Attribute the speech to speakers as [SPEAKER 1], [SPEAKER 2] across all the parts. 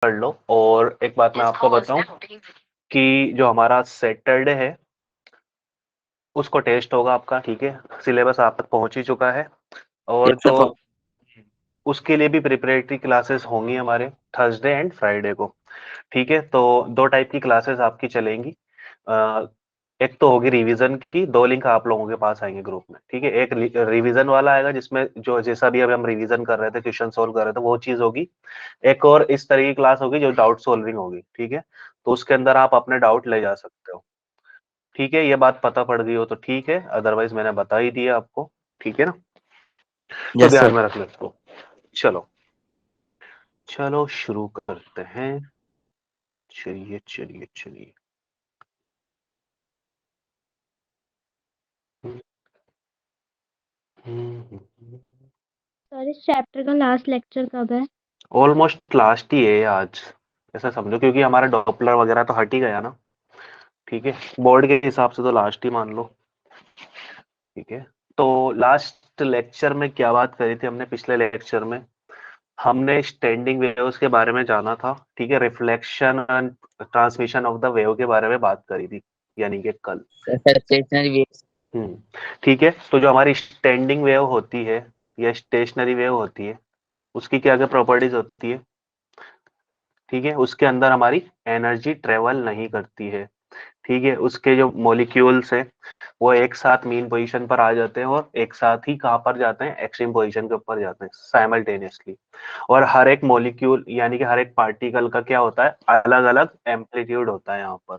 [SPEAKER 1] कर लो। और एक बात मैं आपको बताऊं कि जो हमारा सैटरडे है उसको टेस्ट होगा आपका, ठीक है, सिलेबस आप तक पहुंच ही चुका है। और
[SPEAKER 2] यस
[SPEAKER 1] जो
[SPEAKER 2] सर।
[SPEAKER 1] उसके लिए भी प्रिपरेटरी क्लासेस होंगी हमारे थर्सडे एंड फ्राइडे को, ठीक है। तो दो टाइप की क्लासेस आपकी चलेंगी। एक तो होगी रिवीजन की, दो लिंक आप लोगों के पास आएंगे ग्रुप में, ठीक है। एक रिवीजन वाला आएगा जिसमें जो जैसा भी अभी हम रिवीजन कर रहे थे, क्वेश्चन सोल्व कर रहे थे, वो चीज होगी। एक और इस तरह की क्लास होगी जो डाउट सोल्विंग होगी, ठीक है। तो उसके अंदर आप अपने डाउट ले जा सकते हो, ठीक है। ये बात पता पड़ गई हो तो ठीक है, अदरवाइज मैंने बता ही दिया आपको, ठीक है ना। तो
[SPEAKER 2] यस
[SPEAKER 1] ध्यान
[SPEAKER 2] सर।
[SPEAKER 1] में रख लो इसको। चलो चलो शुरू करते हैं। चलिए चलिए चलिए।
[SPEAKER 3] सर इस चैप्टर का लास्ट लेक्चर कब है?
[SPEAKER 1] ऑलमोस्ट लास्ट ही है आज, ऐसा समझो, क्योंकि हमारा डॉपलर वगैरह तो हट ही गया ना, ठीक है। बोर्ड के हिसाब से तो लास्ट ही मान लो, ठीक है। तो लास्ट लेक्चर में क्या बात करी थी हमने? पिछले लेक्चर में हमने स्टैंडिंग वेव्स के बारे में जाना था, ठीक है। Reflection and transmission of the wave के बारे में बात करी थी, यानी कि कल।
[SPEAKER 2] Sir stationery waves.
[SPEAKER 1] ठीक है। तो जो हमारी स्टैंडिंग वेव होती है या स्टेशनरी वेव होती है, उसकी क्या क्या प्रॉपर्टीज होती है, ठीक है। उसके अंदर हमारी एनर्जी ट्रेवल नहीं करती है, ठीक है। उसके जो मॉलिक्यूल्स है वो एक साथ मीन पोजीशन पर आ जाते हैं और एक साथ ही कहाँ पर जाते हैं? एक्सट्रीम पोजीशन के ऊपर जाते हैं साइमल्टेनियसली। और हर एक मॉलिक्यूल यानी कि हर एक पार्टिकल का क्या होता है? अलग अलग एम्पलीट्यूड होता है यहाँ पर,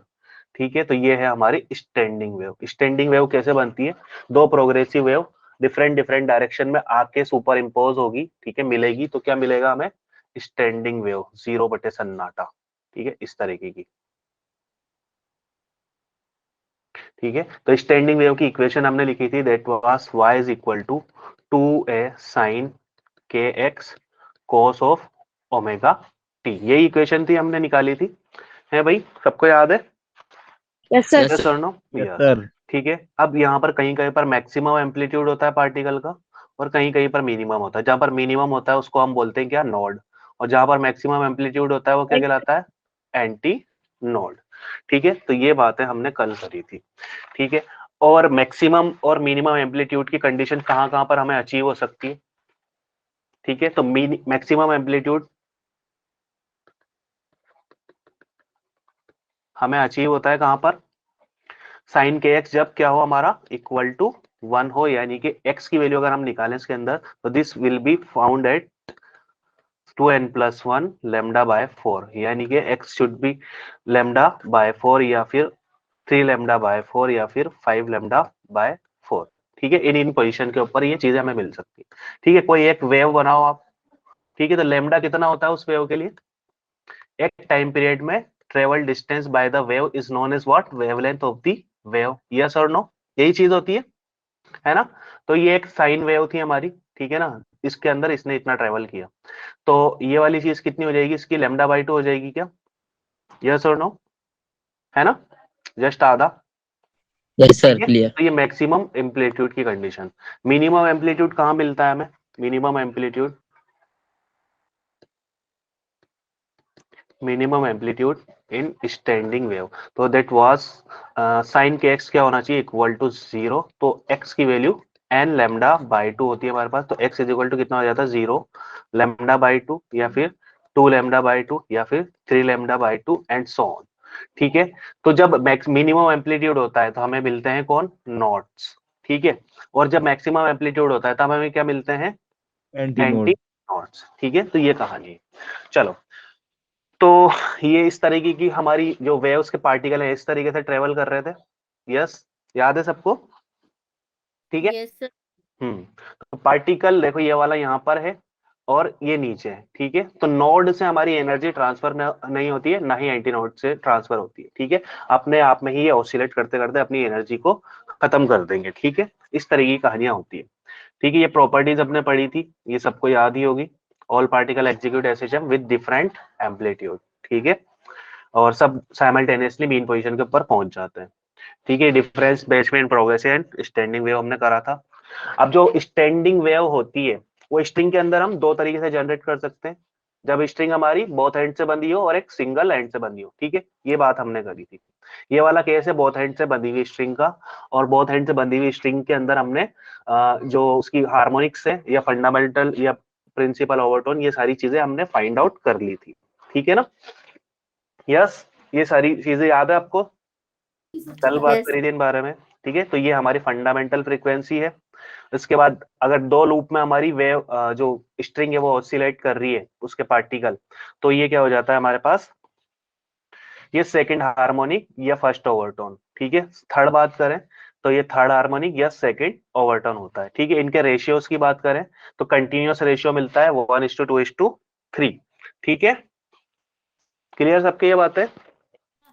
[SPEAKER 1] ठीक है। तो ये है हमारी स्टैंडिंग वेव। स्टैंडिंग वेव कैसे बनती है? दो progressive wave different different direction में आके सुपर इम्पोज होगी, ठीक है, मिलेगी तो क्या मिलेगा हमें? स्टैंडिंग वेव, जीरो बटे सन्नाटा, ठीक है, इस तरीके की, ठीक है। तो स्टैंडिंग वेव की इक्वेशन हमने लिखी थी, that was y is equal to 2a sin kx cos of omega t। ये इक्वेशन थी हमने निकाली थी, है भाई, सबको याद है?
[SPEAKER 3] Yes sir.
[SPEAKER 2] यस
[SPEAKER 1] यस और नो?
[SPEAKER 4] Yes
[SPEAKER 1] yes.
[SPEAKER 4] सर।
[SPEAKER 1] ठीक है। अब यहाँ पर कहीं कहीं पर मैक्सिमम एम्पलीट्यूड होता है पार्टिकल का, और कहीं कहीं पर मिनिमम होता है। जहां पर मिनिमम होता है उसको हम बोलते हैं क्या? नोड। और जहां पर मैक्सिमम एम्पलीट्यूड होता है वो क्या कहलाता है? एंटी नोड, ठीक है। तो ये बातें हमने कल करी थी, ठीक है। और मैक्सिमम और मिनिमम एम्पलीट्यूड की कंडीशन कहाँ कहाँ पर हमें अचीव हो सकती है, ठीक है। तो मैक्सिमम एम्पलीट्यूड हमें अचीव होता है कहाँ पर? साइन के एक्स जब क्या हो हमारा? इक्वल टू 1 हो, यानी कि एक्स की वैल्यू अगर हम निकालें इसके अंदर, तो this will be found at 2n+1 lambda by 4, यानी कि x should be lambda by 4 या फिर 3 लेमडा बाय 4 या फिर 5 लेमडा बाय 4, ठीक है। इन इन पोजीशन के ऊपर ये चीजें हमें मिल सकती है, ठीक है। कोई एक वेव बनाओ आप, ठीक है। तो लेमडा कितना होता है उस वेव के लिए? एक टाइम पीरियड में travel distance by the wave is known as what? Wavelength of the wave. Yes और नो? यही चीज होती है ना। तो ये एक साइन वेव थी हमारी, ठीक है ना। इसके अंदर इसने इतना ट्रेवल किया, तो ये वाली चीज कितनी हो जाएगी? इसकी लेमडा बाई 2 हो जाएगी क्या? यस और नो? है ना, जस्ट आधा,
[SPEAKER 2] यस सर
[SPEAKER 1] ठीक है।
[SPEAKER 2] क्लियर।
[SPEAKER 1] तो ये मैक्सिमम एम्पलीट्यूड की कंडीशन। मिनिमम एम्पलीट्यूड कहाँ मिलता है हमें? Minimum amplitude, minimum amplitude in standing wave, तो दैट वाज साइन के एक्स क्या होना चाहिए? Equal to 0। तो एक्स की वैल्यू एन लेमडा बाई 2 होती है हमारे पास, तो एक्स इज इक्वल टू कितना हो जाता है? 0 लेमडा बाई 2 या फिर 2 लेमडा बाई 2 या फिर 3 lambda by 2 and so on, ठीक है। तो जब मैक्स मिनिमम एम्पलीट्यूड होता है तो हमें मिलते हैं कौन? नॉट्स, ठीक है। और जब मैक्सिमम एम्पलीट्यूड होता है तब हमें क्या मिलते हैं?
[SPEAKER 4] Anti
[SPEAKER 1] anti
[SPEAKER 4] node.
[SPEAKER 1] नॉट्स, ठीक है। तो ये कहानी है। चलो, तो ये इस तरीके की हमारी जो वेव्स के पार्टिकल है इस तरीके से ट्रेवल कर रहे थे। यस, याद है सबको? ठीक है।
[SPEAKER 3] Yes sir.
[SPEAKER 1] तो पार्टिकल देखो ये वाला यहाँ पर है और ये नीचे है, ठीक है। तो नोड से हमारी एनर्जी ट्रांसफर नहीं होती है, ना ही एंटी नोड से ट्रांसफर होती है, ठीक है। अपने आप में ही ये ऑसिलेट करते करते अपनी एनर्जी को खत्म कर देंगे, ठीक है। इस तरह की कहानियां होती है, ठीक है। ये प्रॉपर्टीज अपने पढ़ी थी, ये सबको याद ही होगी। All particle execute as system with different amplitude, ठीक है। और सब साइमल्टेनियसली मीन पोजीशन के ऊपर पहुंच जाते हैं, ठीक है। Difference basement progressive and standing wave हमने करा था। अब जो स्टैंडिंग वेव होती है वो स्ट्रिंग के अंदर हम दो तरीके से जनरेट कर सकते हैं। जब स्ट्रिंग हमारी बोथ एंड से बंधी हो और एक सिंगल एंड से बंधी हो। ठीक है, ये बात हमने करी थी। ये वाला केस है बोथ एंड से बंधी हुई स्ट्रिंग का, और बोथ एंड से बंधी हुई स्ट्रिंग के अंदर हमने जो उसकी हार्मोनिक्स है या फंडामेंटल या प्रिंसिपल ओवरटोन, ये सारी चीजें हमने फाइंड आउट कर ली थी। ठीक है ना? यस, ये सारी चीजें याद है आपको? कल बात करी थी इन बारे में। ठीक है, तो ये हमारी फंडामेंटल फ्रीक्वेंसी है। इसके बाद अगर दो लूप में हमारी वेव जो स्ट्रिंग है वो ऑसिलेट कर रही है उसके पार्टिकल, तो ये क्या हो जाता है हमारे पास, ये सेकंड हार्मोनिक या फर्स्ट ओवरटोन। ठीक है, थर्ड बात करें तो ये थर्ड हार्मोनिक या सेकंड ओवरटोन होता है। ठीक है, इनके रेशियोज की बात करें तो कंटिन्यूअस रेशियो मिलता है 1:2:3। ठीक है, क्लियर सबके ये बात है?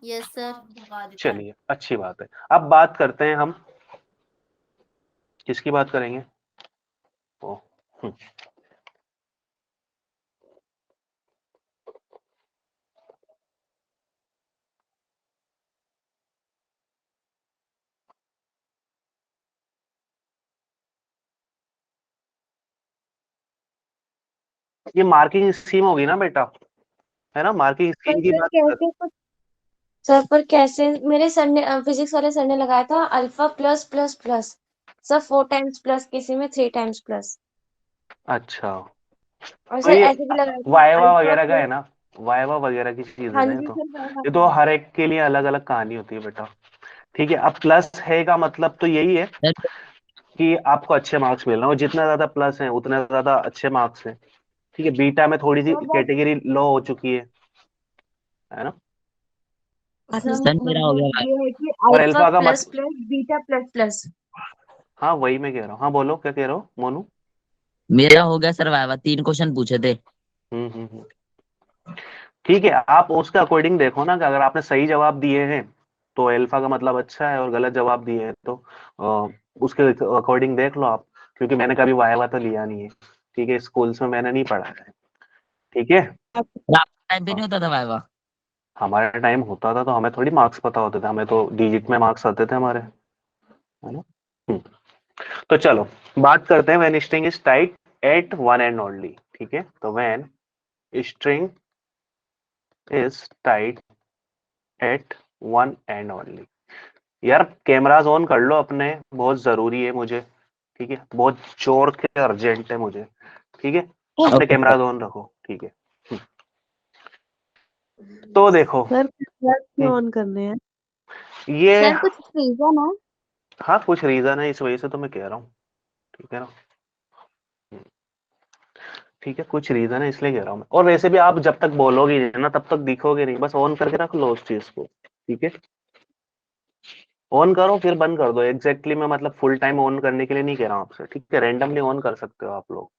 [SPEAKER 4] Yes sir.
[SPEAKER 1] चलिए, अच्छी बात है। अब बात करते हैं हम, किसकी बात करेंगे? ओ, ये मार्किंग स्कीम होगी ना बेटा, है ना? मार्किंग स्कीम की बात कर।
[SPEAKER 5] सर पर कैसे मेरे सर ने फिजिक्स वाले सर ने लगाया था alpha plus plus plus sir 4 times plus, किसी में 3 टाइम्स प्लस,
[SPEAKER 1] अच्छा,
[SPEAKER 5] और
[SPEAKER 1] तो
[SPEAKER 5] सर
[SPEAKER 1] ये
[SPEAKER 5] ऐसे भी लगाया था
[SPEAKER 1] वाइवा
[SPEAKER 5] अल्फा
[SPEAKER 1] वगैरह का है
[SPEAKER 5] प्लस।
[SPEAKER 1] ना? वाइवा वगैरह की चीज है
[SPEAKER 5] हाँ
[SPEAKER 1] ना?
[SPEAKER 5] जी सर
[SPEAKER 1] ये तो हर एक के लिए अलग अलग कहानी होती है बेटा। ठीक है, अब प्लस है का मतलब तो यही है
[SPEAKER 2] सर
[SPEAKER 1] कि आपको अच्छे मार्क्स मिल रहे हैं, और जितना ज्यादा प्लस है उतने ज्यादा अच्छे मार्क्स हैं। ठीक है, बीटा में थोड़ी सी कैटेगरी लो हो चुकी है ना?
[SPEAKER 2] सर मेरा हो गया भाई।
[SPEAKER 5] ये है कि
[SPEAKER 1] और
[SPEAKER 5] अल्फा
[SPEAKER 1] अल्फा का
[SPEAKER 5] प्लस
[SPEAKER 1] मतलब,
[SPEAKER 5] प्लस बीटा प्लस प्लस।
[SPEAKER 1] हाँ वही मैं कह रहा हूँ। हाँ बोलो, क्या कह रहे हो मोनू?
[SPEAKER 2] मेरा हो गया सर वाइवा, 3 क्वेश्चन पूछे थे।
[SPEAKER 1] हम्म। ठीक है, आप उसके अकॉर्डिंग देखो ना कि अगर आपने सही जवाब दिए हैं तो अल्फा का मतलब अच्छा है, और गलत जवाब दिए हैं तो उसके अकॉर्डिंग देख लो आप, क्योंकि मैंने कभी वाइवा तो लिया नहीं है। ठीक है, स्कूल्स में मैंने नहीं पढ़ा है। ठीक है,
[SPEAKER 2] सर आपके टाइम पे
[SPEAKER 1] हाँ,
[SPEAKER 2] नहीं होता था वाइवा?
[SPEAKER 1] हमारे टाइम होता था तो हमें थोड़ी मार्क्स पता होते थे, हमें तो डिजिट में मार्क्स आते थे हमारे, है ना? हम्म, तो चलो बात करते हैं when string is tight at one end only. ठीक है, तो when string is tight at one end only. यार कैमरास ऑन कर लो अपने, बहुत जरूरी है मुझे। ठीक है, बहुत जोर के अर्जेंट है मुझे। ठीक है, अपने
[SPEAKER 2] ओके सर।
[SPEAKER 1] कैमरास ऑन रखो। ठीक है, तो देखो,
[SPEAKER 6] सर क्यों ऑन करने हैं?
[SPEAKER 1] ये,
[SPEAKER 3] सर कुछ रीजन है?
[SPEAKER 1] हाँ कुछ रीजन है, इस वजह से तो मैं कह रहा हूँ। ठीक है ना? ठीक है, कुछ रीजन है इसलिए कह रहा हूँ मैं। और वैसे भी आप जब तक बोलोगे नहीं ना तब तक दिखोगे नहीं, बस ऑन करके रख लो उस चीज को। ठीक है, ऑन करो फिर बंद कर दो। एग्जैक्टली मैं मतलब फुल टाइम ऑन करने के लिए नहीं कह रहा हूँ आपसे। ठीक है, रैंडमली ऑन कर सकते हो आप लोग।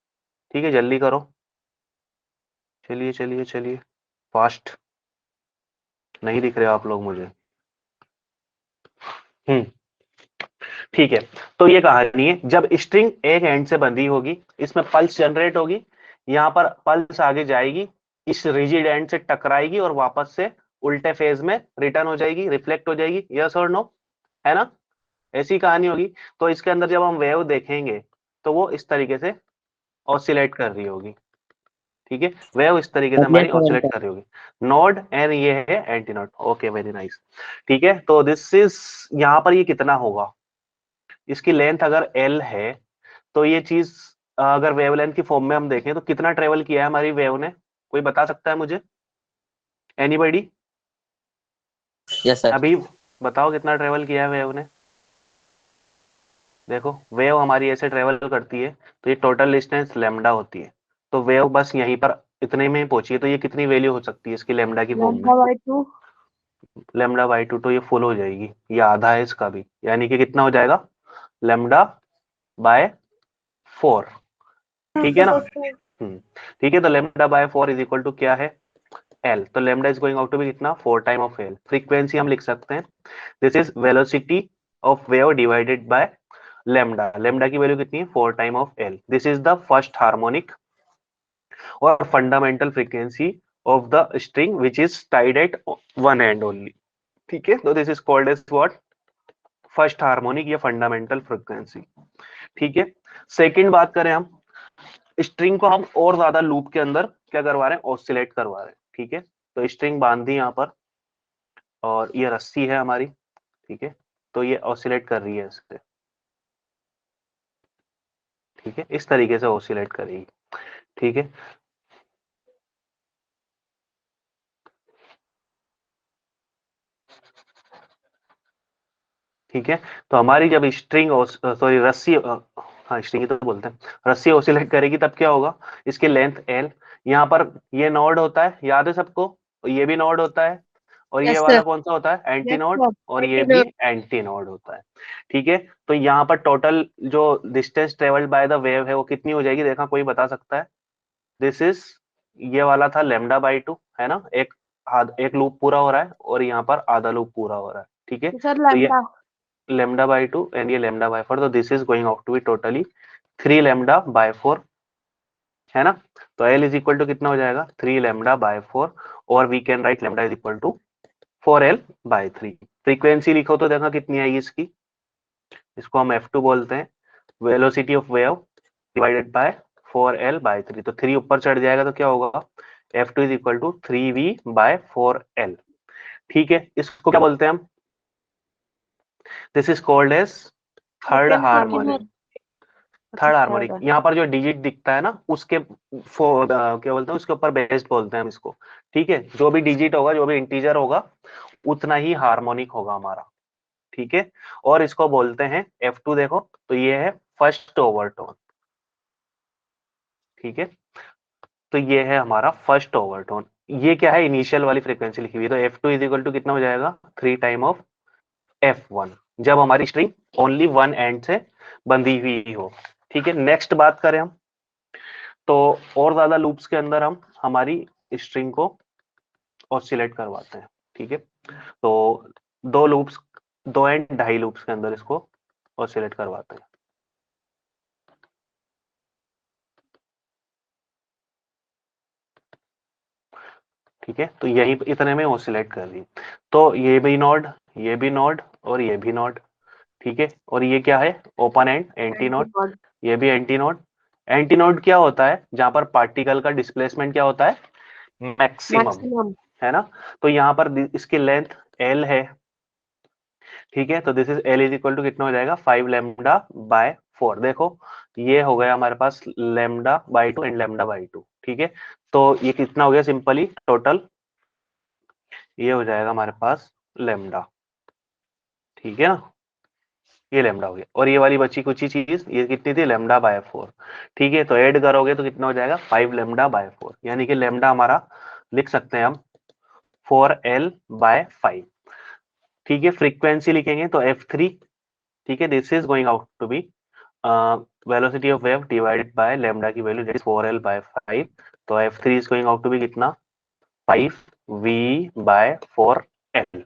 [SPEAKER 1] ठीक है, जल्दी करो। चलिए चलिए चलिए, फास्ट। नहीं दिख रहे आप लोग मुझे। हम्म, ठीक है, तो ये कहानी है। जब स्ट्रिंग एक एंड से बंधी होगी, इसमें पल्स जनरेट होगी, यहाँ पर पल्स आगे जाएगी, इस रिजिड एंड से टकराएगी और वापस से उल्टे फेज में रिटर्न हो जाएगी, रिफ्लेक्ट हो जाएगी। यस और नो, है ना? ऐसी कहानी होगी। तो इसके अंदर जब हम वेव देखेंगे तो वो इस तरीके से ऑसिलेट कर रही होगी। ठीक है, वेव इस तरीके से
[SPEAKER 2] चलिए
[SPEAKER 1] हमारी
[SPEAKER 2] सर
[SPEAKER 1] ऑसिलेट कर रही होगी। नोड एंड ये है anti node. Okay, very nice. ठीक है, तो दिस इज, यहाँ पर ये कितना होगा, इसकी लेंथ अगर एल है तो ये चीज अगर वेवलेंथ की फॉर्म में हम देखें तो कितना ट्रेवल किया है हमारी वेव ने? कोई बता सकता है मुझे? एनीबॉडी?
[SPEAKER 2] Yes sir.
[SPEAKER 1] अभी बताओ कितना ट्रेवल किया है वेव ने? देखो, वेव हमारी ऐसे ट्रेवल करती है तो ये टोटल डिस्टेंस लेमडा होती है। तो वेव बस यहीं पर इतने में ही पहुंची है, तो ये कितनी वैल्यू हो सकती है इसकी लेमडा की फॉर्म में?
[SPEAKER 6] λ/2।
[SPEAKER 1] लेमडा बाई टू, तो ये फुल हो जाएगी, ये आधा है इसका भी, यानी कि कितना हो जाएगा? Lambda by 4। ठीक है ना? ठीक है, तो lambda by 4 is equal to क्या है? एल। तो lambda is going out to be कितना? 4 टाइम ऑफ एल। फ्रीक्वेंसी हम लिख सकते हैं, this is velocity of wave divided by lambda. Lambda की वैल्यू कितनी है? 4 time of L. This is the first harmonic और fundamental frequency of the string which is tied at one end only. ठीक है, तो this is called as what? First harmonic या fundamental frequency. ठीक है, सेकंड बात करें हम, स्ट्रिंग को हम और ज्यादा लूप के अंदर क्या करवा रहे हैं, ऑसिलेट करवा रहे हैं। ठीक है, तो स्ट्रिंग बांध दी यहाँ पर और ये रस्सी है हमारी। ठीक है, तो ये ऑसिलेट कर रही है इससे। ठीक है, इस तरीके से ऑसिलेट करेगी। ठीक है, ठीक है, तो हमारी जब स्ट्रिंग सॉरी रस्सी हाँ स्ट्रिंग तो बोलते हैं, रस्सी ऑसिलेट करेगी तब क्या होगा, इसकी लेंथ एल, यहाँ पर ये नोड होता है, याद है सबको, ये भी नोड होता है, और ये
[SPEAKER 6] Yes,
[SPEAKER 1] वाला
[SPEAKER 6] sir.
[SPEAKER 1] कौन सा होता है, एंटी
[SPEAKER 6] Yes,
[SPEAKER 1] नोड,
[SPEAKER 6] sir.
[SPEAKER 1] और ये भी एंटी नोड होता है। ठीक है, तो यहाँ पर टोटल जो distance travelled by the wave है वो कितनी हो जाएगी, देखा कोई बता सकता है। दिस इज, ये वाला था लेमडा बाई 2, है ना, एक लूप पूरा हो रहा है और यहाँ पर आधा लूप पूरा हो रहा है। ठीक है,
[SPEAKER 6] Sir,
[SPEAKER 1] तो ये
[SPEAKER 6] lambda.
[SPEAKER 1] lambda by 2 and ये lambda by 4, तो this is going out to be totally 3 lambda by 4, है ना। तो L is equal to कितना हो जाएगा, 3 lambda by 4, और we can write lambda is equal to 4L by 3। Frequency लिखो तो देखा कितनी आएगी इसकी, इसको हम F2 बोलते हैं, velocity of wave divided bye 4L by 3, तो 3 ऊपर चढ़ जाएगा तो क्या होगा, F2 is equal to 3V by 4L। ठीक है, इसको क्या बोलते हैं हम, this is called as third
[SPEAKER 6] Second
[SPEAKER 1] harmonic. Third harmonic,
[SPEAKER 6] third.
[SPEAKER 1] यहाँ पर जो डिजिट दिखता है ना उसके क्या बोलते हैं, उसके ऊपर बेस्ड बोलते हैं हम इसको। ठीक है, जो भी डिजिट होगा, जो भी इंटीजर होगा, उतना ही हार्मोनिक होगा हमारा। ठीक है, और इसको बोलते हैं F2, देखो तो ये है फर्स्ट ओवरटोन। ठीक है, तो ये है हमारा फर्स्ट ओवरटोन। ये क्या है, इनिशियल वाली फ्रीक्वेंसी लिखी हुई, तो F2 इज इक्वल टू कितना हो जाएगा, 3 टाइम ऑफ F1, जब हमारी स्ट्रिंग ओनली वन एंड से बंधी हुई हो। ठीक है, नेक्स्ट बात करें हम, तो और ज्यादा लूप्स के अंदर हम हमारी स्ट्रिंग को ऑसिलेट करवाते हैं। ठीक है, तो 2 लूप्स, 2 एंड ढाई लूप्स के अंदर इसको ऑसिलेट करवाते हैं। ठीक है, तो यही इतने में ऑसिलेट कर रही, तो ये भी नोड, ये भी नोड, और ये भी नोड। ठीक है, और ये क्या है, ओपन एंड एंटी नोड, ये भी एंटी नोड। एंटी नोड क्या होता है, जहां पर पार्टिकल का डिस्प्लेसमेंट क्या होता है, मैक्सिमम,
[SPEAKER 6] Maximum.
[SPEAKER 1] है ना। तो यहाँ पर इसकी लेंथ L है। ठीक है, तो this is L is equal to कितना हो जाएगा, 5 लैम्डा बाय 4। देखो ये हो गया हमारे पास lambda by 2 and lambda by 2। ठीक है, तो ये कितना हो गया, सिंपली टोटल ये हो जाएगा हमारे पास लैम्डा। ठीक है ना, ये लैम्डा हो गया, और ये वाली बची कुछ ही चीज, ये कितनी थी, लैम्डा बाय 4। ठीक है, तो ऐड करोगे तो कितना हो जाएगा, 5 लैम्डा बाय 4, यानी कि लैम्डा हमारा लिख सकते हैं हम 4L बाय 5। ठीक है, फ्रीक्वेंसी लिखेंगे तो F3। ठीक है, this is going out to be velocity of wave divided by lambda की value, that is 4L by 5। तो F3 is going out to be कितना, 5V बाय 4L।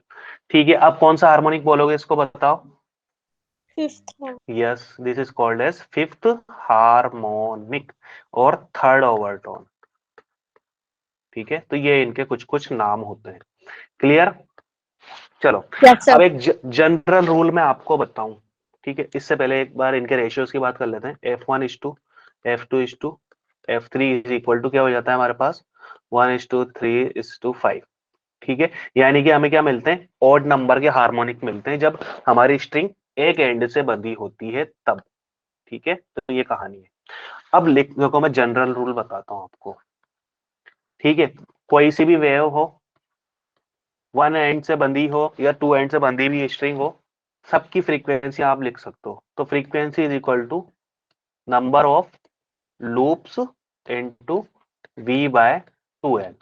[SPEAKER 1] ठीक है, अब कौन सा हार्मोनिक बोलोगे इसको बताओ।
[SPEAKER 5] Fifth.
[SPEAKER 1] Yes, this is called as fifth harmonic और थर्ड ओवरटोन। ठीक है, तो ये इनके कुछ कुछ नाम होते हैं। क्लियर, चलो
[SPEAKER 6] Yes, sir.
[SPEAKER 1] अब एक जनरल रूल मैं आपको बताऊं। ठीक है, इससे पहले एक बार इनके रेशियोज की बात कर लेते हैं। F1:2, F2:2, F3 is equal to क्या हो जाता है हमारे पास, 1:3:5। ठीक है, यानी कि हमें क्या मिलते हैं, ऑड नंबर के हार्मोनिक मिलते हैं जब हमारी स्ट्रिंग एक एंड से बंधी होती है तब। ठीक है, तो ये कहानी है। अब लिखने को मैं जनरल रूल बताता हूं आपको। ठीक है, कोई सी भी वेव हो, वन एंड से बंधी हो या टू एंड से बंधी हुई स्ट्रिंग हो, सबकी फ्रीक्वेंसी आप लिख सकते हो। तो frequency is equal to number of loops into V by 2L।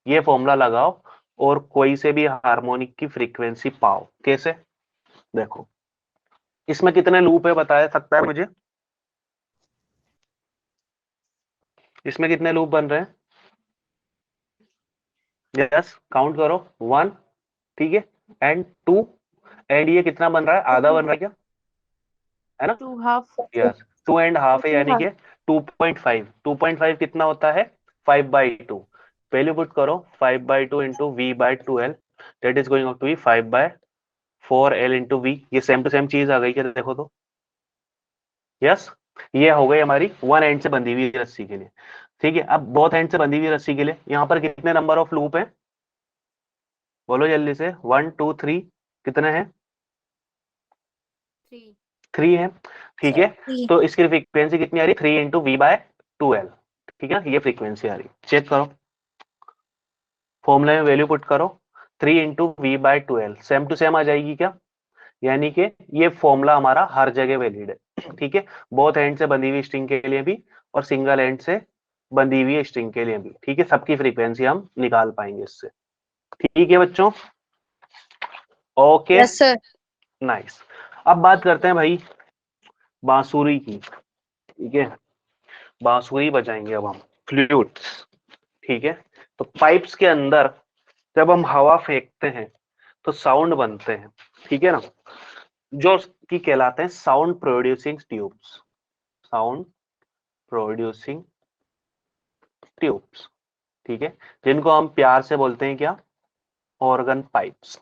[SPEAKER 1] ये फॉर्मूला लगाओ और कोई से भी हार्मोनिक की फ्रीक्वेंसी पाओ। कैसे, देखो इसमें कितने लूप है बता सकता है मुझे, इसमें कितने लूप बन रहे हैं, यस काउंट करो, 1, ठीक है, एंड 2, एंड ये कितना बन रहा है, आधा बन रहा है क्या, है ना,
[SPEAKER 6] 2.5.
[SPEAKER 1] यस 2.5 है, यानी कि 2.5, 2.5 कितना होता है, 5/2। वैल्यू पुट करो, 5/2 into V by 2L, that is going to be 5/4L into V। ये सेम टू सेम चीज आ गई क्या, देखो तो, यस ये हो गई हमारी वन एंड से बंधी हुई रस्सी के लिए। ठीक है, अब बोथ एंड से बंधी हुई रस्सी के लिए यहाँ पर कितने नंबर ऑफ लूप है, बोलो जल्दी से, 1 2 3 कितने हैं,
[SPEAKER 4] 3।
[SPEAKER 1] 3 है। ठीक है, तो इसकी फ्रीक्वेंसी कितनी आ रही है, 3 इंटू वी बाय 2L। ठीक है, ये फ्रीक्वेंसी आ रही, चेक करो, फॉर्मूले में वैल्यू पुट करो, 3 into V by 2L same to same आ जाएगी क्या, यानी कि ये फॉर्मूला हमारा हर जगह वैलिड है। ठीक है, बोथ एंड से बंधी हुई स्ट्रिंग के लिए भी और सिंगल एंड से बंधी हुई स्ट्रिंग के लिए भी। ठीक है, सबकी फ्रीक्वेंसी हम निकाल पाएंगे इससे। ठीक है बच्चों, ओके
[SPEAKER 6] यस सर।
[SPEAKER 1] नाइस। अब बात करते हैं भाई बांसुरी की। ठीक है, बांसुरी बजाएंगे अब हम, फ्लूट्स। ठीक है, तो पाइप्स के अंदर जब हम हवा फेंकते हैं तो साउंड बनते हैं। ठीक है ना, जो की कहलाते हैं sound producing tubes, sound producing tubes. ठीक है, जिनको हम प्यार से बोलते हैं क्या, ऑर्गन पाइप्स।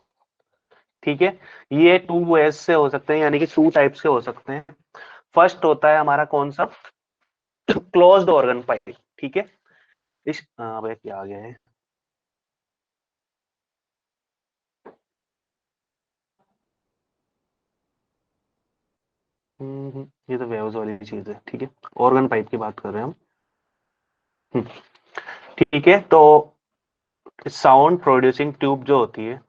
[SPEAKER 1] ठीक है, ये 2 वेज से हो सकते हैं, यानी कि 2 टाइप्स के हो सकते हैं। फर्स्ट होता है हमारा कौन सा, क्लोज्ड ऑर्गन पाइप। ठीक है, इस भाई क्या आ गया है, ये तो वेव्स वाली चीज है। ठीक है, ऑर्गन पाइप की बात कर रहे हैं हम। हम्म, ठीक है, तो साउंड प्रोड्यूसिंग ट्यूब जो होती है,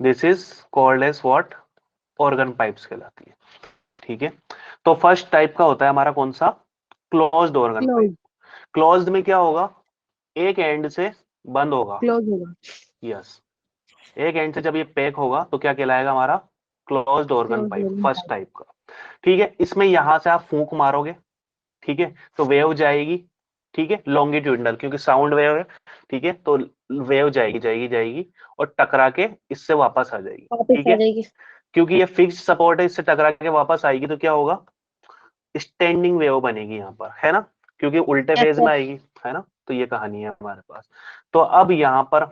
[SPEAKER 1] this is called as what, organ pipes कहलाती है। ठीक है, तो फर्स्ट टाइप का होता है हमारा कौन सा, closed organ pipe.
[SPEAKER 6] Close
[SPEAKER 1] closed में क्या होगा, एक एंड से बंद होगा।
[SPEAKER 6] क्लोज होगा।
[SPEAKER 1] यस, एक एंड से जब ये पैक होगा तो क्या कहलाएगा हमारा, क्लोज्ड ऑर्गन
[SPEAKER 6] क्लोज
[SPEAKER 1] पाइप,
[SPEAKER 6] होगा।
[SPEAKER 1] फर्स्ट टाइप का। ठीक है, इसमें यहां से आप फूंक मारोगे, ठीक है, तो वेव जाएगी। ठीक है, लॉन्गिट्यूडनल, क्योंकि साउंड वेव है। ठीक है, तो वेव जाएगी जाएगी जाएगी और टकरा के इससे वापस आ जाएगी।
[SPEAKER 5] वापस
[SPEAKER 1] ठीक
[SPEAKER 5] आ
[SPEAKER 1] है,
[SPEAKER 5] जाएगी।
[SPEAKER 1] क्योंकि ये फिक्स्ड सपोर्ट है, इससे टकरा के वापस आएगी तो क्या होगा, स्टैंडिंग वेव बनेगी यहाँ पर, है ना, क्योंकि उल्टे
[SPEAKER 5] यस
[SPEAKER 1] फेज
[SPEAKER 5] सर।
[SPEAKER 1] में आएगी, है ना। तो ये कहानी है हमारे पास। तो अब यहाँ पर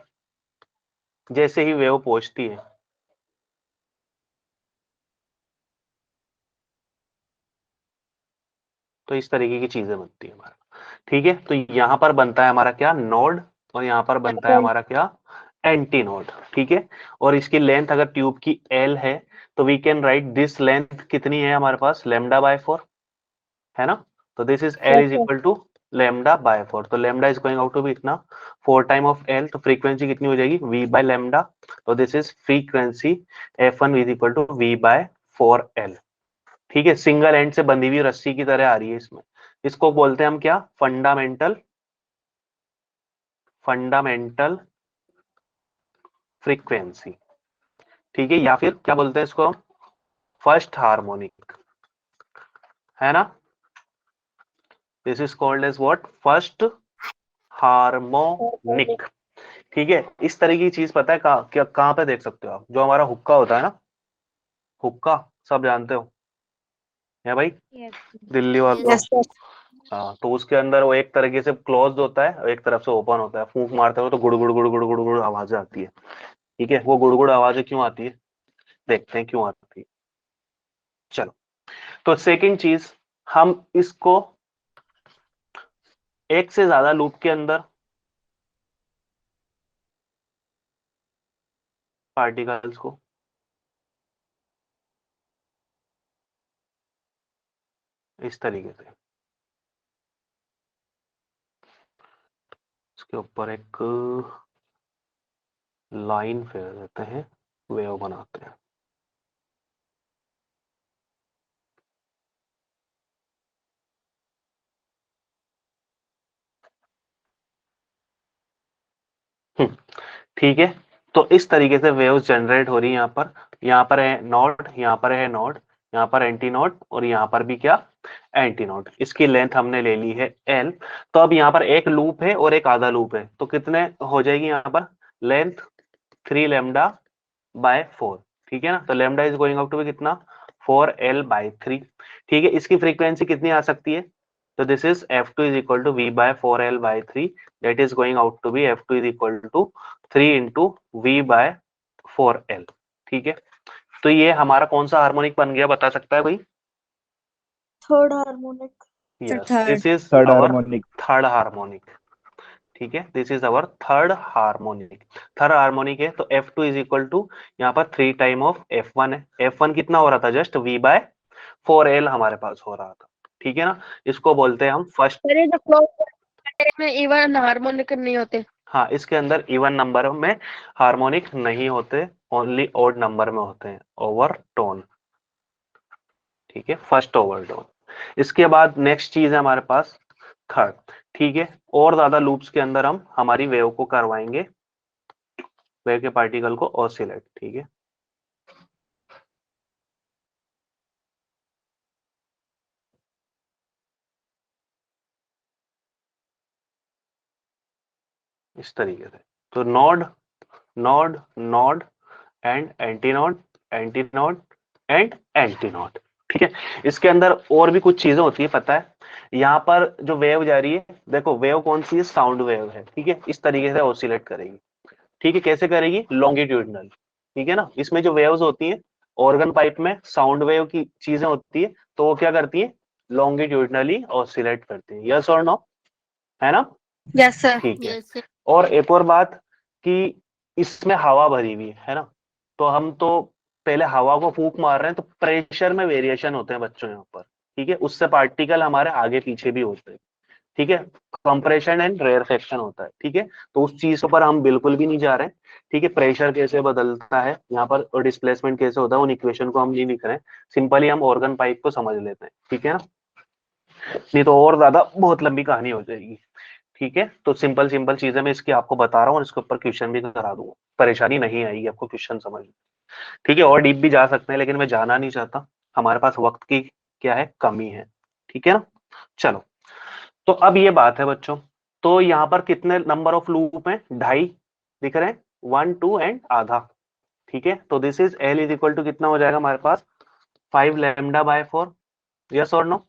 [SPEAKER 1] जैसे ही वेव पहुंचती है, तो इस तरीके की चीजें बनती है हमारा। ठीक है, तो यहाँ पर बनता है हमारा क्या, नोड, और यहाँ पर बनता है हमारा क्या, एंटी नोड। ठीक है, और इसकी लेंथ अगर ट्यूब की L है तो we can write this length कितनी है हमारे पास, लेमडा बाय 4, है ना। तो this is L
[SPEAKER 5] yes
[SPEAKER 1] is
[SPEAKER 5] sir.
[SPEAKER 1] Equal to lambda by 4, तो lambda is going out to be इतना 4 टाइम ऑफ L, तो फ्रीक्वेंसी कितनी हो जाएगी, V बाय लेमडा। तो this is frequency F1 is equal to V by 4L। ठीक है, single and से बंधी हुई रस्सी की तरह आ रही है इसमें। इसको बोलते हैं हम क्या, फंडामेंटल, फंडामेंटल फ्रीक्वेंसी। ठीक है, या फिर क्या बोलते हैं इसको, फर्स्ट हार्मोनिक, है ना। This is called as what, first harmonic. ठीक है, इस तरह की चीज पता है कहाँ पे देख सकते हो आप, जो हमारा हुक्का होता है ना, हुक्का सब जानते हो, है भाई, दिल्ली वालों।
[SPEAKER 4] Yes
[SPEAKER 5] yes sir.
[SPEAKER 1] हाँ, तो उसके अंदर वो एक तरीके से क्लोज्ड होता है और एक तरफ से ओपन होता है। फूंक मारते हो तो गुड़ गुड़ गुड़ गुड़ गुड़ गुड़ आवाजें आती है। ठीक है, वो गुड़ गुड़ आवाजें क्यों आती है, देखते हैं क्यों आती है। चलो, तो सेकंड चीज, हम इसको एक से ज्यादा लूप के अंदर पार्टिकल्स को इस तरीके से, इसके ऊपर एक लाइन फेर देते हैं, वेव बनाते हैं। ठीक है, तो इस तरीके से वेव्स जनरेट हो रही है यहाँ पर है नोड, यहाँ पर है नोड, यहाँ पर एंटी नोड, और यहाँ पर भी क्या, एंटी नोड। इसकी लेंथ हमने ले ली है L। तो अब यहाँ पर एक लूप है और एक आधा लूप है, तो कितने हो जाएगी यहाँ पर लेंथ, 3 लेमडा बाय 4। ठीक है ना, तो lambda is going out to be कितना, 4L बाय 3। ठीक है, इसकी फ्रीक्वेंसी कितनी आ सकती है, तो this is F2 is equal to V by 4L by 3, that is going out to be F2 is equal to 3 into V by 4L। ठीक है, तो ये हमारा कौन सा हार्मोनिक बन गया, बता सकता है कोई?
[SPEAKER 6] Third harmonic.
[SPEAKER 1] Yes,
[SPEAKER 3] third.
[SPEAKER 1] This is
[SPEAKER 7] third
[SPEAKER 1] our
[SPEAKER 7] harmonic.
[SPEAKER 1] Third harmonic. ठीक है, this is our third harmonic. Third harmonic है तो F2 इज इक्वल टू यहाँ पर 3 टाइम ऑफ F1 है। F1 कितना हो रहा था, जस्ट V/4L हमारे पास हो रहा था। ठीक है ना, इसको बोलते हैं हम फर्स्ट।
[SPEAKER 3] अरे जो क्लोज में इवन हार्मोनिक नहीं होते।
[SPEAKER 1] हाँ, इसके अंदर इवन नंबर में हार्मोनिक नहीं होते, ओनली ऑड नंबर में होते हैं, ओवरटोन। ठीक है, फर्स्ट ओवरटोन। इसके बाद नेक्स्ट चीज है हमारे पास थर्ड। ठीक है, और ज्यादा लूप्स के अंदर हम हमारी वेव को करवाएंगे, वेव के पार्टिकल को ऑसिलेट। ठीक है, इस तरीके से। तो node node node and antinode, antinode and antinode. ठीक है, इसके अंदर और भी कुछ चीजें होती है, पता है? यहाँ पर जो वेव जा रही है, देखो वेव कौन सी है, साउंड वेव है। ठीक है, इस तरीके से ऑसिलेट करेगी। ठीक है, कैसे करेगी, लॉन्गिट्यूडनल। ठीक है ना, इसमें जो वेव्स होती हैं, ऑर्गन पाइप में साउंड वेव की चीजें होती है, तो वो क्या करती है, लॉन्गिट्यूडनली ऑसिलेट करती है। यस और नो, है ना?
[SPEAKER 3] Yes sir.
[SPEAKER 1] ठीक है,
[SPEAKER 4] यस सर।
[SPEAKER 1] और एक और बात कि इसमें हवा भरी हुई है ना, तो हम तो पहले हवा को फूंक मार रहे हैं, तो प्रेशर में वेरिएशन होते हैं बच्चों यहाँ पर। ठीक है, उससे पार्टिकल हमारे आगे पीछे भी होते हैं। ठीक है, कंप्रेशन एंड रेयरफेक्शन होता है। ठीक है, तो उस चीज पर हम बिल्कुल भी नहीं जा रहे हैं। ठीक है, प्रेशर कैसे बदलता है यहाँ पर और डिस्प्लेसमेंट कैसे होता है, उन इक्वेशन को हम नहीं लिख रहे हैं, सिंपली हम ऑर्गन पाइप को समझ लेते हैं। ठीक है ना, नहीं तो और ज्यादा बहुत लंबी कहानी हो जाएगी। ठीक है, तो सिंपल सिंपल चीजें मैं इसकी आपको बता रहा हूँ और इसके ऊपर क्वेश्चन भी करा दूंगा, परेशानी नहीं आएगी आपको क्वेश्चन समझ में। ठीक है, और डीप भी जा सकते हैं, लेकिन मैं जाना नहीं चाहता, हमारे पास वक्त की क्या है, कमी है। ठीक है ना, चलो। तो अब ये बात है बच्चों, तो यहाँ पर कितने नंबर ऑफ लूप हैं, 2.5 दिख रहे हैं, 1 2 एंड आधा। ठीक है, तो this is L is equal to कितना हो जाएगा हमारे पास, 5 λ/4। यस और no?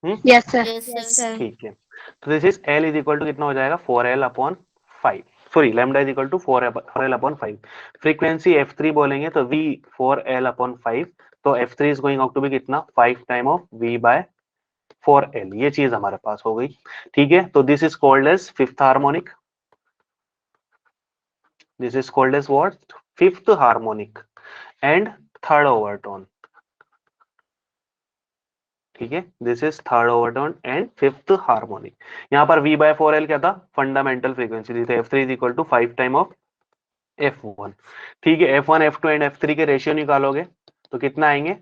[SPEAKER 3] Yes sir.
[SPEAKER 4] Yes
[SPEAKER 3] yes
[SPEAKER 4] sir.
[SPEAKER 3] Sir.
[SPEAKER 1] ठीक है, तो this is L is equal to कितना हो जाएगा, 4L/5। Sorry, lambda is equal to 4L/5। Frequency F3 बोलेंगे तो V 4L/5, तो F3 is going out to be कितना, 5 टाइम ऑफ V/4L। ये चीज हमारे पास हो गई। ठीक है, तो this is called as fifth harmonic. This is called as what, fifth harmonic and third overtone. ठीक है, this is third overtone and fifth harmonic. यहाँ पर V/4L क्या था, फंडामेंटल फ्रीक्वेंसी थी, तो F3 is equal to 5 time of F1। ठीक है, F1 F2 एंड F3 के रेशियो निकालोगे तो कितना आएंगे,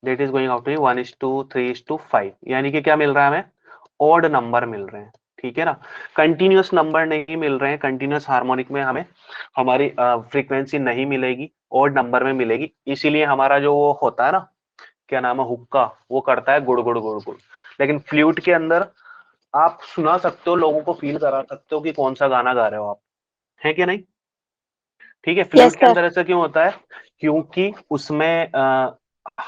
[SPEAKER 1] that is going out to 1:3:5, यानी कि क्या मिल रहा है हमें, ऑड नंबर मिल रहे हैं। ठीक है ना, कंटिन्यूअस नंबर नहीं मिल रहे हैं, कंटिन्यूअस हार्मोनिक में हमें हमारी फ्रीक्वेंसी नहीं मिलेगी, ऑड नंबर में मिलेगी। इसीलिए हमारा जो वो होता है ना, क्या नाम है, हुक्का, वो करता है गुड़ गुड़ गुड़ गुड़। लेकिन फ्लूट के अंदर आप सुना सकते हो, लोगों को फील करा सकते हो कि कौन सा गाना गा रहे हो आप, है कि नहीं? ठीक है, फ्लूट
[SPEAKER 3] Yes,
[SPEAKER 1] के
[SPEAKER 3] sir.
[SPEAKER 1] अंदर ऐसा क्यों होता है, क्योंकि उसमें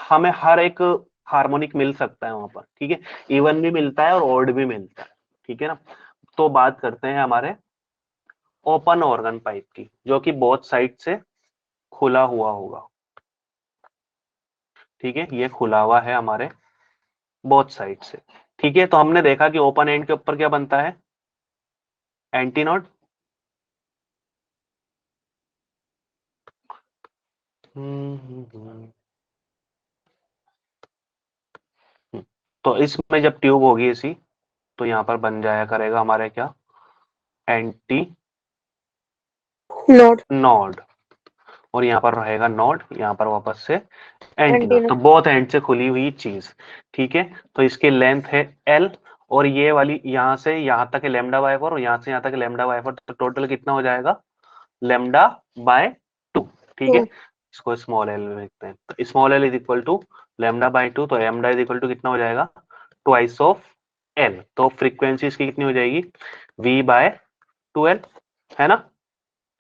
[SPEAKER 1] हमें हर एक हार्मोनिक मिल सकता है वहां पर। ठीक है, इवन भी मिलता है और ऑड भी मिलता है। ठीक है ना, तो बात करते हैं हमारे ओपन ऑर्गन पाइप की, जो कि बोथ साइड से खुला हुआ होगा। ठीक है, ये खुला हुआ है हमारे बोथ साइड से। ठीक है, तो हमने देखा कि ओपन एंड के ऊपर क्या बनता है, एंटीनोड। तो इसमें जब ट्यूब होगी इसी, तो यहाँ पर बन जाया करेगा हमारे क्या, एंटी
[SPEAKER 3] Node.
[SPEAKER 1] नोड, और यहाँ पर रहेगा नोड, यहाँ पर वापस से एंटीनोड।
[SPEAKER 3] Antenna.
[SPEAKER 1] तो बोथ एंड से खुली हुई चीज। ठीक है, तो इसकी लेंथ है L, और ये वाली यहाँ से यहाँ तक है λ/4, और यहाँ से यहाँ तक है λ/4, तो टोटल कितना हो जाएगा, λ/2। ठीक है,
[SPEAKER 3] 2.
[SPEAKER 1] इसको स्मॉल एल में लिखते हैं, तो small L is equal to λ/2, तो लैम्डा इज इक्वल टू कितना हो जाएगा, ट्वाइस ऑफ एल। तो फ्रीक्वेंसी इसकी कितनी हो जाएगी, V/2L, है ना,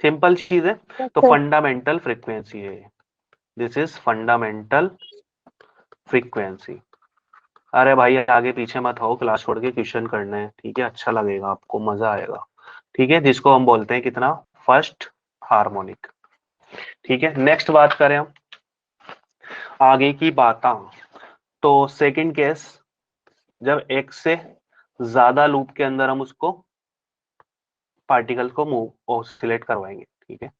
[SPEAKER 1] सिंपल चीज है।
[SPEAKER 3] Yes,
[SPEAKER 1] तो
[SPEAKER 3] sir.
[SPEAKER 1] फंडामेंटल फ्रीक्वेंसी है, दिस इज फंडामेंटल फ्रीक्वेंसी। अरे भाई आगे पीछे मत हो, क्लास छोड़ के क्वेश्चन करने हैं। ठीक है, अच्छा लगेगा आपको, मजा आएगा। ठीक है, जिसको हम बोलते हैं कितना, फर्स्ट हार्मोनिक। ठीक है, नेक्स्ट बात करें हम आगे की बातें, तो सेकंड केस, जब एक से ज्यादा लूप के अंदर हम उसको पार्टिकल को मूव ऑसिलेट करवाएंगे। ठीक है,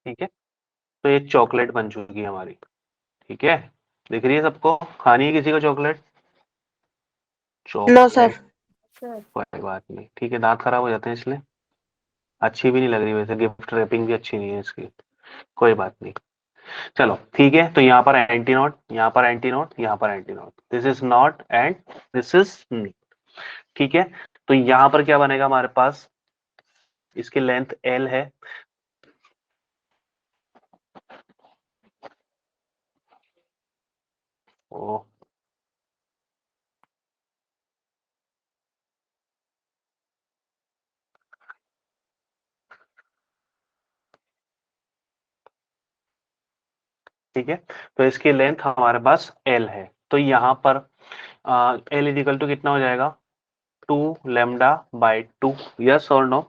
[SPEAKER 1] ठीक है, तो ये चॉकलेट बन चुकी है हमारी। ठीक है, दिख रही है सबको? खानी है किसी को चॉकलेट?
[SPEAKER 6] No sir.
[SPEAKER 1] चॉकलेट कोई बात नहीं, ठीक है, दांत खराब हो जाते हैं इसलिए। अच्छी भी नहीं लग रही वैसे, गिफ्ट रैपिंग भी अच्छी नहीं है इसकी, कोई बात नहीं। चलो ठीक है, तो यहाँ पर एंटी नोट, यहाँ पर एंटी नोट, यहाँ पर antinode, this is node and this is नी। ठीक है, तो यहाँ पर क्या बनेगा हमारे पास, इसकी लेंथ एल है, ओ ठीक है, तो इसकी लेंथ हमारे पास एल है, तो यहाँ पर एल इजिकल टू कितना हो जाएगा, 2 लैम्डा/2। यस और नो,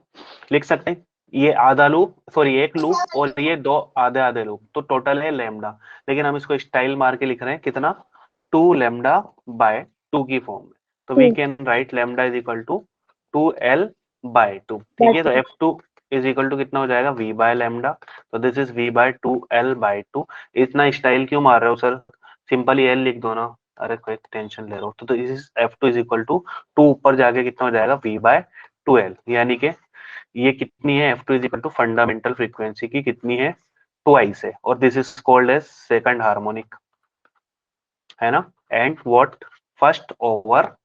[SPEAKER 1] लिख सकते हैं। ये आधा लूप, सॉरी एक लूप, और ये दो आधे आधे लूप, तो टोटल है लैम्डा, लेकिन हम इसको स्टाइल मार के लिख रहे हैं कितना, 2 लैम्डा/2 की फॉर्म में। तो we can write lambda is equal to 2L/2। ठीक है, तो F2 इज इक्वल टू कितना हो जाएगा, V/लैम्डा, तो दिस इज V/2L/2। इतना स्टाइल क्यों मार रहे हो सर, सिंपली L लिख दो ना, अरे कोई टेंशन ले रहे हो। तो इस F2 इज इक्वल टू 2 ऊपर जाके कितना हो जाएगा, V/2L, यानी कि ये कितनी है, F2 is equal to fundamental frequency की कितनी है, ट्वाइस है, और this is called as second harmonic, है ना। And what, first over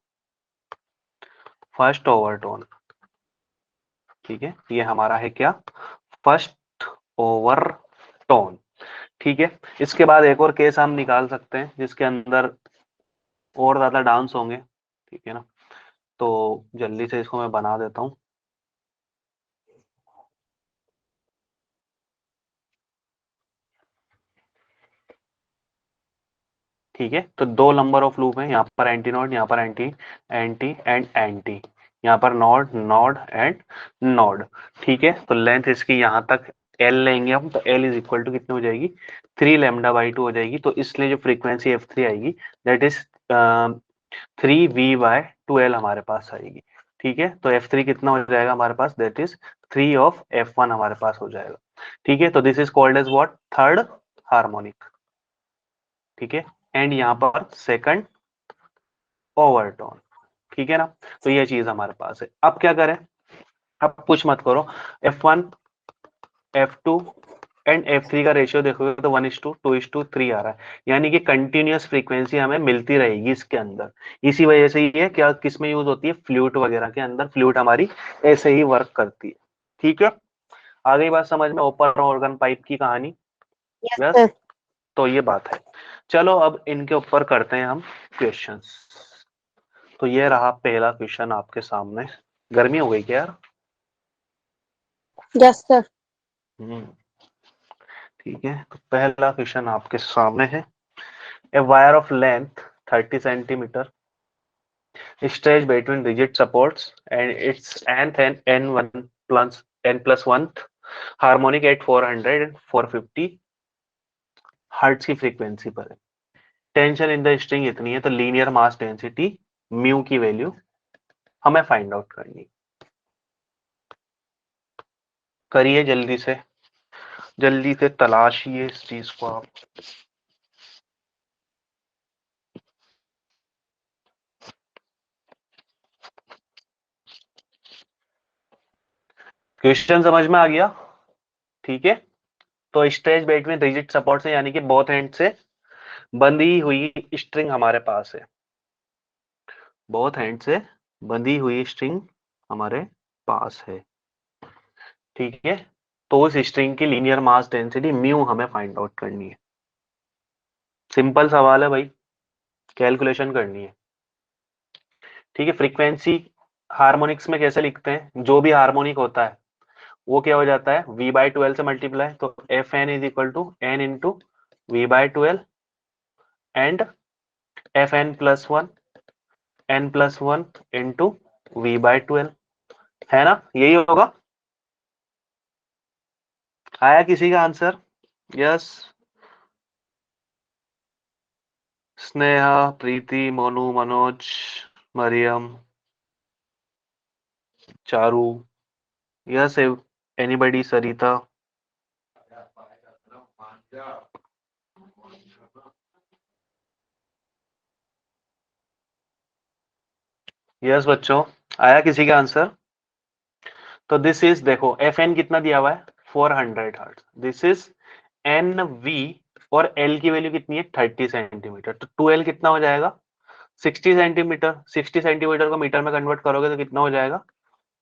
[SPEAKER 1] tone. ठीक है, ये हमारा है क्या, फर्स्ट ओवर टोन। ठीक है, इसके बाद एक और केस हम निकाल सकते हैं जिसके अंदर और ज्यादा डांस होंगे। ठीक है ना, तो जल्दी से इसको मैं बना देता हूँ। ठीक है, तो दो नंबर ऑफ लूप है, यहाँ पर एंटी नोड, यहाँ पर एंटी एंटी एंड एंटी, यहाँ पर नोड नोड एंड नोड। ठीक है, तो लेंथ इसकी यहाँ तक एल लेंगे हम, तो एल इज इक्वल टू कितनी हो जाएगी, 3 लैम्डा/2 हो जाएगी। तो इसलिए जो फ्रीक्वेंसी F3 आएगी दैट इज 3V/2L हमारे पास आएगी। ठीक है, तो F3 कितना हो जाएगा हमारे पास, दैट इज 3 ऑफ F1 हमारे पास हो जाएगा। ठीक है, तो this is called as what, third harmonic. ठीक है, एंड यहाँ पर सेकंड ओवरटोन। ठीक है ना, तो ये चीज हमारे पास है। अब क्या करें, अब कुछ मत करो, F1 F2 एंड F3 का रेशियो देखोगे तो 1:2:3 आ रहा है, यानी कि कंटिन्यूअस फ्रीक्वेंसी हमें मिलती रहेगी इसके अंदर। इसी वजह से ये क्या किस में यूज होती है, फ्लूट वगैरह के अंदर, फ्लूट हमारी ऐसे ही वर्क करती है। ठीक है, आ गई बात समझ में, ओपन ऑर्गन पाइप की कहानी। यस, तो ये बात है। चलो अब इनके ऊपर करते हैं हम क्वेश्चंस। तो ये रहा पहला क्वेश्चन आपके सामने। गर्मी हो गई क्या यार?
[SPEAKER 6] Yes sir.
[SPEAKER 1] ठीक है, तो पहला क्वेश्चन आपके सामने है। A wire of length 30 centimetre stretched between rigid supports and its nth and n+1 harmonic at 400 and 450 hertz की फ्रीक्वेंसी पर है। टेंशन इन द स्ट्रिंग इतनी है, तो लीनियर मास डेंसिटी म्यू की वैल्यू हमें फाइंड आउट करनी है। करिए जल्दी से तलाशिए इस चीज को आप। क्वेश्चन समझ में आ गया? ठीक है, तो स्ट्रेच बेट में रिजिड सपोर्ट से, यानी कि बोथ एंड से बंधी हुई स्ट्रिंग हमारे पास है, बोथ एंड से बंधी हुई स्ट्रिंग हमारे पास है। ठीक है, तो उस स्ट्रिंग की लीनियर मास डेंसिटी म्यू हमें फाइंड आउट करनी है। सिंपल सवाल है भाई, कैलकुलेशन करनी है। ठीक है, फ्रीक्वेंसी हार्मोनिक्स में कैसे लिखते हैं, जो भी हार्मोनिक होता है वो क्या हो जाता है, v/12 से मल्टीप्लाई, तो Fn is equal to n into v/12 and Fn+1 n+1 into v/12, है ना, यही होगा। आया किसी का answer? Yes, Sneha, Preeti, Monu, Manoj, Mariyam, Charu, yes, anybody, Sarita? Yes बच्चों, आया किसी का आंसर? तो दिस इज, देखो Fn कितना दिया हुआ है 400 हर्ट्ज, दिस इज Nv, और L की वैल्यू कितनी है 30 सेंटीमीटर, तो 2L कितना हो जाएगा 60 सेंटीमीटर, 60 सेंटीमीटर को मीटर में कन्वर्ट करोगे तो कितना हो जाएगा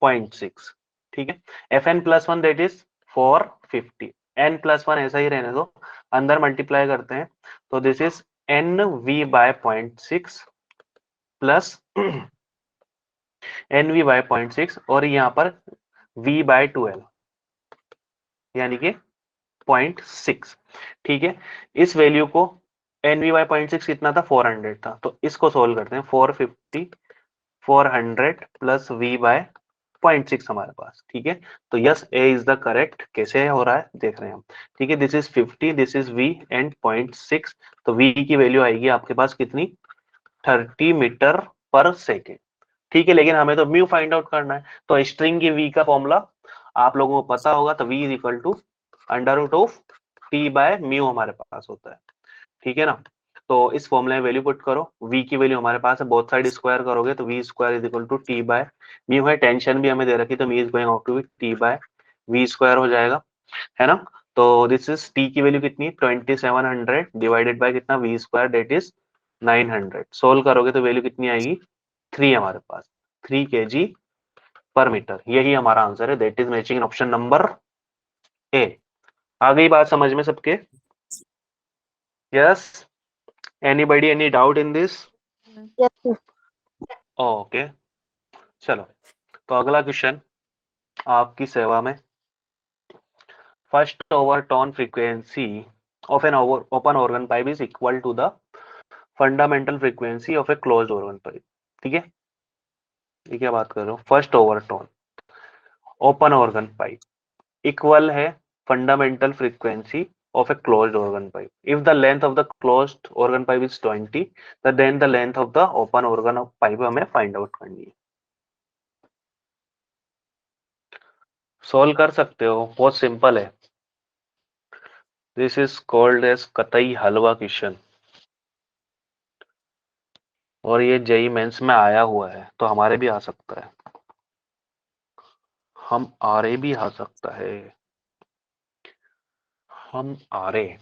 [SPEAKER 1] 0.6, ठीक है। Fn+1 दैट इज 450, n+1 ऐसा ही रहने दो, अंदर मल्टीप्लाई करते हैं, तो this is Nv/0.6 plus Nv/0.6 और यहाँ पर v/12 यानी कि 0.6, ठीक है। इस वैल्यू को Nv/0.6 कितना था 400 था, तो इसको सोल्व करते हैं, 450 400 प्लस v/0.6 हमारे पास, ठीक है। तो yes, A is the correct. कैसे हो रहा है देख रहे हैं हम, ठीक है। This is 50, this is v and 0.6, तो v की वैल्यू आएगी आपके पास कितनी 30 मीटर पर सेकेंड, ठीक है। लेकिन हमें तो म्यू फाइंड आउट करना है, तो स्ट्रिंग की v का फॉर्मूला आप लोगों को पता होगा, तो v इज इक्वल टू √t/म्यू हमारे पास होता है, ठीक है ना। तो इस फॉर्मूले में वैल्यू पुट करो, v की वैल्यू हमारे पास है, बोथ साइड स्क्वायर करोगे तो v² इज इक्वल टू t/म्यू है, टेंशन भी हमें दे रखी, तो mu is going out to be t/v² हो जाएगा, है ना। तो दिस इज t की वैल्यू कितनी 2700 डिवाइडेड बाय कितना v² दैट इज 900, सोल्व करोगे तो वैल्यू कितनी आएगी 3 हमारे पास, 3 kg पर मीटर, यही हमारा आंसर है, that is matching option number A. आ गई बात समझ में सबके? Yes, anybody, any doubt in this?
[SPEAKER 6] Yes, sir.
[SPEAKER 1] Okay, चलो तो अगला क्वेश्चन आपकी सेवा में। First overtone frequency of an open organ pipe is equal to the fundamental frequency of a closed organ pipe, ठीक है। ये क्या बात कर रहे हो, first overtone open organ pipe equal है fundamental frequency of a closed organ pipe. If the length of the closed organ pipe is 20, then the length of the open organ of pipe हमें find out करनी है। Solve कर सकते हो, बहुत simple है। This is called as कतई हलवा question, और ये जेई मेंस में आया हुआ है, तो हमारे भी आ सकता है, हम आरे भी आ सकता है, हम आरे।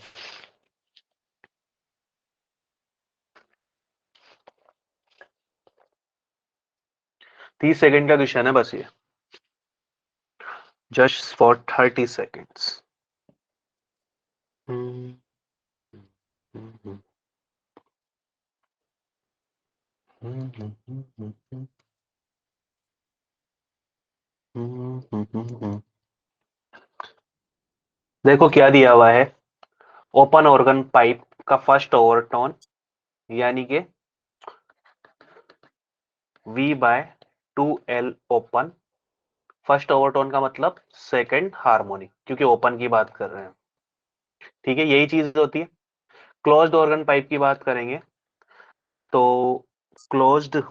[SPEAKER 1] तीस सेकेंड का क्वेश्चन है बस ये, जस्ट फॉर 30 सेकेंड्स। देखो क्या दिया हुआ है, ओपन ऑर्गन पाइप का फर्स्ट ओवरटोन यानी कि v/2l ओपन, फर्स्ट ओवरटोन का मतलब सेकंड हार्मोनिक, क्योंकि ओपन की बात कर रहे हैं, ठीक है, यही चीज होती है। क्लोज्ड ऑर्गन पाइप की बात करेंगे तो क्लोज्ड,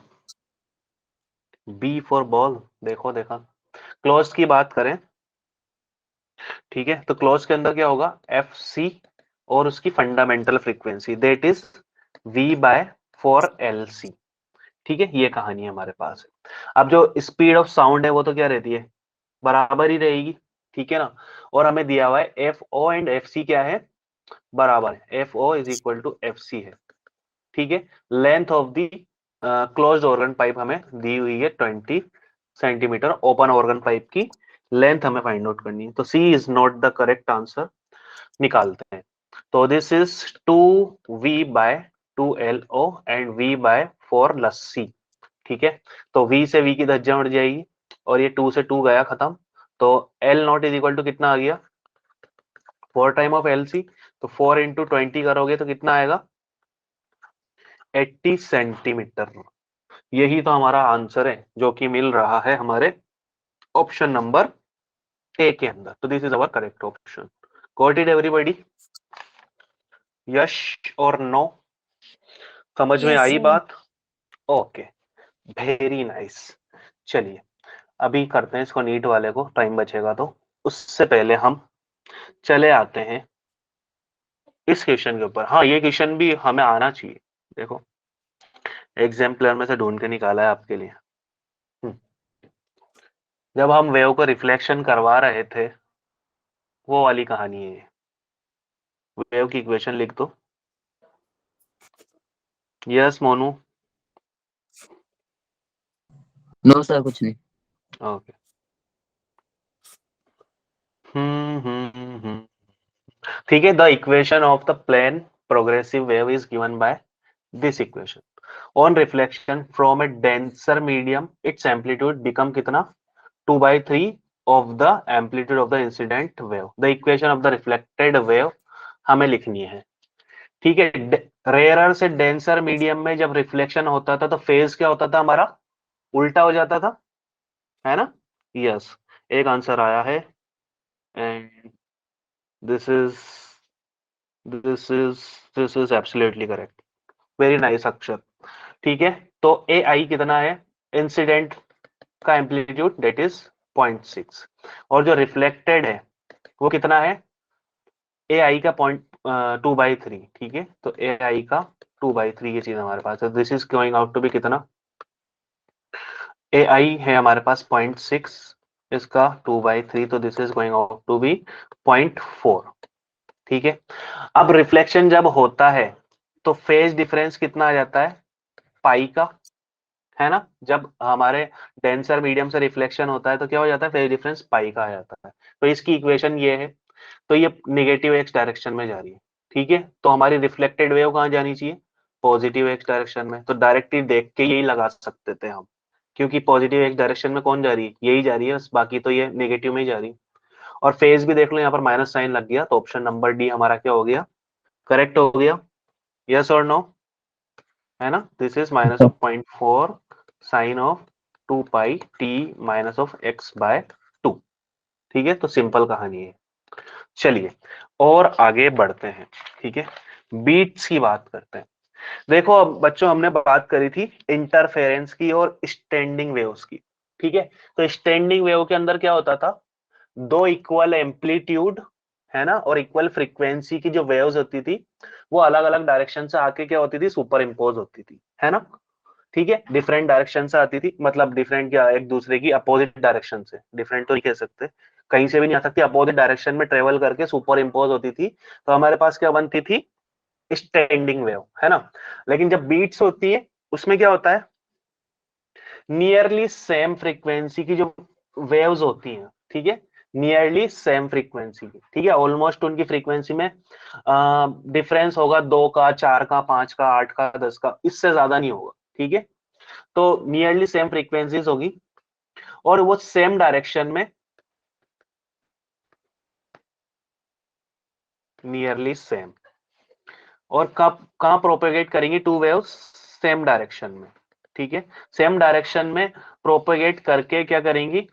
[SPEAKER 1] बी फॉर बॉल, देखो देखा, क्लोज्ड की बात करें, ठीक है, तो क्लोज के अंदर क्या होगा FC और उसकी fundamental frequency that is v/4LC, ठीक है, ये कहानी हमारे पास है। अब जो स्पीड ऑफ साउंड है वो तो क्या रहती है, बराबर ही रहेगी, ठीक है ना। और हमें दिया हुआ है FO एंड FC क्या है, बराबर है, FO is equal to FC है, ठीक है। Length of the closed organ pipe हमें दी हुई है 20 सेंटीमीटर, ओपन ऑर्गन पाइप की लेंथ हमें फाइंड आउट करनी है, तो C is not the correct answer, निकालते हैं। तो this is 2v/2LO and v/4 लस्सी, ठीक है, तो v से v की धज्जियां उड़ जाएगी और ये 2 से 2 गया खत्म, तो L naught is equal to कितना आ गया 4 टाइम ऑफ LC, तो 4 इंटू 20 करोगे तो कितना आएगा 80 सेंटीमीटर। यही तो हमारा आंसर है जो कि मिल रहा है हमारे ऑप्शन नंबर ए के अंदर। तो this is our correct option. Got it everybody? Yes और नो? समझ में
[SPEAKER 5] Yes,
[SPEAKER 1] आई
[SPEAKER 5] sir.
[SPEAKER 1] बात? Okay, very nice. चलिए अभी करते हैं इसको नीट वाले को, टाइम बचेगा तो। उससे पहले हम चले आते हैं इस क्वेश्चन के ऊपर। हाँ, ये क्वेश्चन भी हमें आना चाहिए। देखो एग्जाम्पलर में से ढूंढ के निकाला है आपके लिए। जब हम वेव को रिफ्लेक्शन करवा रहे थे, वो वाली कहानी है। वेव की इक्वेशन लिख दो। यस मोनू?
[SPEAKER 2] नो सर, कुछ नहीं।
[SPEAKER 1] ओके। ठीक है, the equation of the plane progressive wave is given by this equation. On reflection from a denser medium its amplitude become कितना 2/3 of the amplitude of the incident wave. The equation of the reflected wave हमें लिखनी है। ठीक है, rarer से denser medium में जब reflection होता था तो फेज क्या होता था हमारा, उल्टा हो जाता था, है ना? यस, एक आंसर आया है and this is this is absolutely correct. Very nice अक्षर। ठीक है, तो ए आई कितना है इंसिडेंट का एम्पलीट्यूड, दैट इज 0.6, और जो रिफ्लेक्टेड है वो कितना है ए आई का 2/3। ठीक है, तो ए आई का 2/3 ये चीज हमारे पास है। This is going out to be कितना, ए आई है हमारे पास 0.6, इसका 2/3, तो this is going out to be 0.4। ठीक है, अब रिफ्लेक्शन जब होता है तो फेज डिफरेंस कितना आ जाता है पाई का, है ना? जब हमारे डेंसर मीडियम से रिफ्लेक्शन होता है तो क्या हो जाता है, फेज डिफरेंस पाई का आ जाता है। तो इसकी इक्वेशन ये है, तो ये नेगेटिव एक्स डायरेक्शन में जा रही है। ठीक है, तो हमारी रिफ्लेक्टेड वेव कहाँ जानी चाहिए, पॉजिटिव एक्स डायरेक्शन में। तो डायरेक्टली देख के यही लगा सकते थे हम, क्योंकि पॉजिटिव एक्स डायरेक्शन में कौन जा रही है, यही जा रही है, बाकी तो ये नेगेटिव में ही जा रही है। और फेज भी देख लो, यहाँ पर माइनस साइन लग गया, तो ऑप्शन नंबर डी हमारा क्या हो गया, करेक्ट हो गया। यस और नो, है ना? This is minus of 0.4 sine of 2 pi t minus of x by 2। ठीक है, तो सिंपल कहानी है। चलिए और आगे बढ़ते हैं। ठीक है, बीट्स की बात करते हैं। देखो अब बच्चों, हमने बात करी थी इंटरफेरेंस की और स्टैंडिंग वेव्स की। ठीक है, तो स्टैंडिंग वेव के अंदर क्या होता था, दो इक्वल एम्पलीट्यूड, है ना, और इक्वल फ्रीक्वेंसी की जो वेव्स होती थी वो अलग अलग डायरेक्शन से आके क्या होती थी, सुपर इम्पोज होती थी, है ना? ठीक है, डिफरेंट डायरेक्शन से आती थी, मतलब डिफरेंट क्या, एक दूसरे की अपोजिट डायरेक्शन से, डिफरेंट तो नहीं कह सकते, कहीं से भी नहीं आ सकती, अपोजिट डायरेक्शन में ट्रेवल करके सुपर इम्पोज होती थी। तो हमारे पास क्या बनती थी, स्टैंडिंग वेव, है ना? लेकिन जब बीट्स होती है उसमें क्या होता है, नियरली सेम फ्रीक्वेंसी की जो वेव्स होती हैं, ठीक है, नियरली सेम फ्रीक्वेंसी की, ठीक है, ऑलमोस्ट उनकी फ्रीक्वेंसी में डिफरेंस होगा 2 का, 4 का, 5 का, 8 का, 10 का, इससे ज्यादा नहीं होगा। ठीक है, तो नियरली सेम फ्रीक्वेंसीज होगी और वो सेम डायरेक्शन में, नियरली सेम, और कब कहां प्रोपेगेट करेंगे टू वेव्स, सेम डायरेक्शन में। ठीक है, सेम डायरेक्शन में प्रोपेगेट करके क्या करेंगी,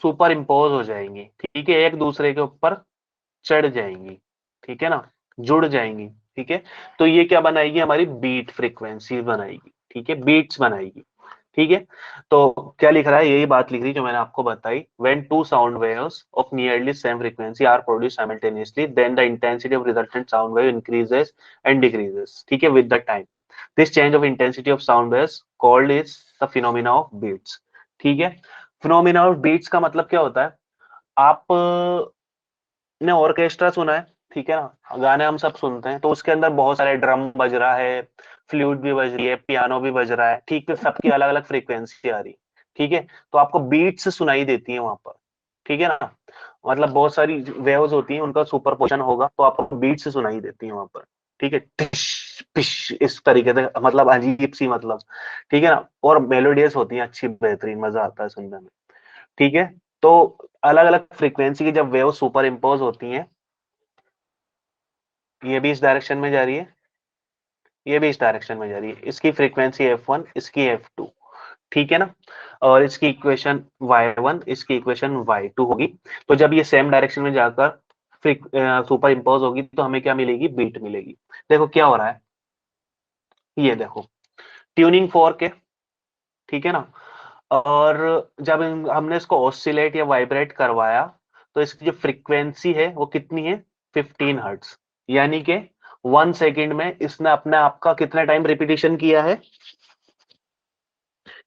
[SPEAKER 1] सुपर इम्पोज हो जाएंगी। ठीक है, एक दूसरे के ऊपर चढ़ जाएंगी, ठीक है ना, जुड़ जाएंगी। ठीक है, तो ये क्या बनाएगी, हमारी बीट फ्रीक्वेंसी बनाएगी। ठीक है, बीट्स बनाएगी। ठीक है, तो क्या लिख रहा है, यही बात लिख रही जो मैंने आपको बताई। When two sound waves of nearly same frequency are produced simultaneously, then the intensity of resultant sound wave increases and decreases. ठीक है, with the time this change of intensity of sound waves called is the phenomena of beats. ठीक है, phenomena of beats का मतलब क्या होता है, आप ने ऑर्केस्ट्रा सुना है, ठीक है ना, गाने हम सब सुनते हैं, तो उसके अंदर बहुत सारे ड्रम बज रहा है, फ्लूट भी बज रही है, पियानो भी बज रहा है, ठीक है, सबकी अलग अलग फ्रीक्वेंसी आ रही। ठीक है, तो आपको बीट्स सुनाई देती है वहां पर। ठीक है ना, मतलब बहुत सारी वेव्स होती हैं, उनका सुपरपोजिशन होगा तो आपको बीट्स सुनाई देती है वहां पर। ठीक है, टिश पिश इस तरीके से, मतलब अजीब सी, मतलब ठीक है ना, और मेलोडियस होती है, अच्छी बेहतरीन, मजा आता है सुनने में। ठीक है, तो अलग अलग फ्रीक्वेंसी की जब वेव सुपर इम्पोज होती हैं, ये भी इस डायरेक्शन में जा रही है, ये भी इस डायरेक्शन में जा रही है, इसकी फ्रीक्वेंसी f1, इसकी f2, ठीक है ना, और इसकी इक्वेशन y1, इसकी इक्वेशन y2 होगी। तो जब ये सेम डायरेक्शन में जाकर सुपर इम्पोज होगी तो हमें क्या मिलेगी, बीट मिलेगी। देखो क्या हो रहा है, ये देखो ट्यूनिंग फोर्क है, ठीक है ना, और जब हमने इसको ऑसिलेट या वाइब्रेट करवाया तो इसकी जो फ्रीक्वेंसी है वो कितनी है, 15 हर्ट्ज, यानी कि 1 सेकंड में इसने अपने आप का कितना टाइम रिपीटिशन किया है।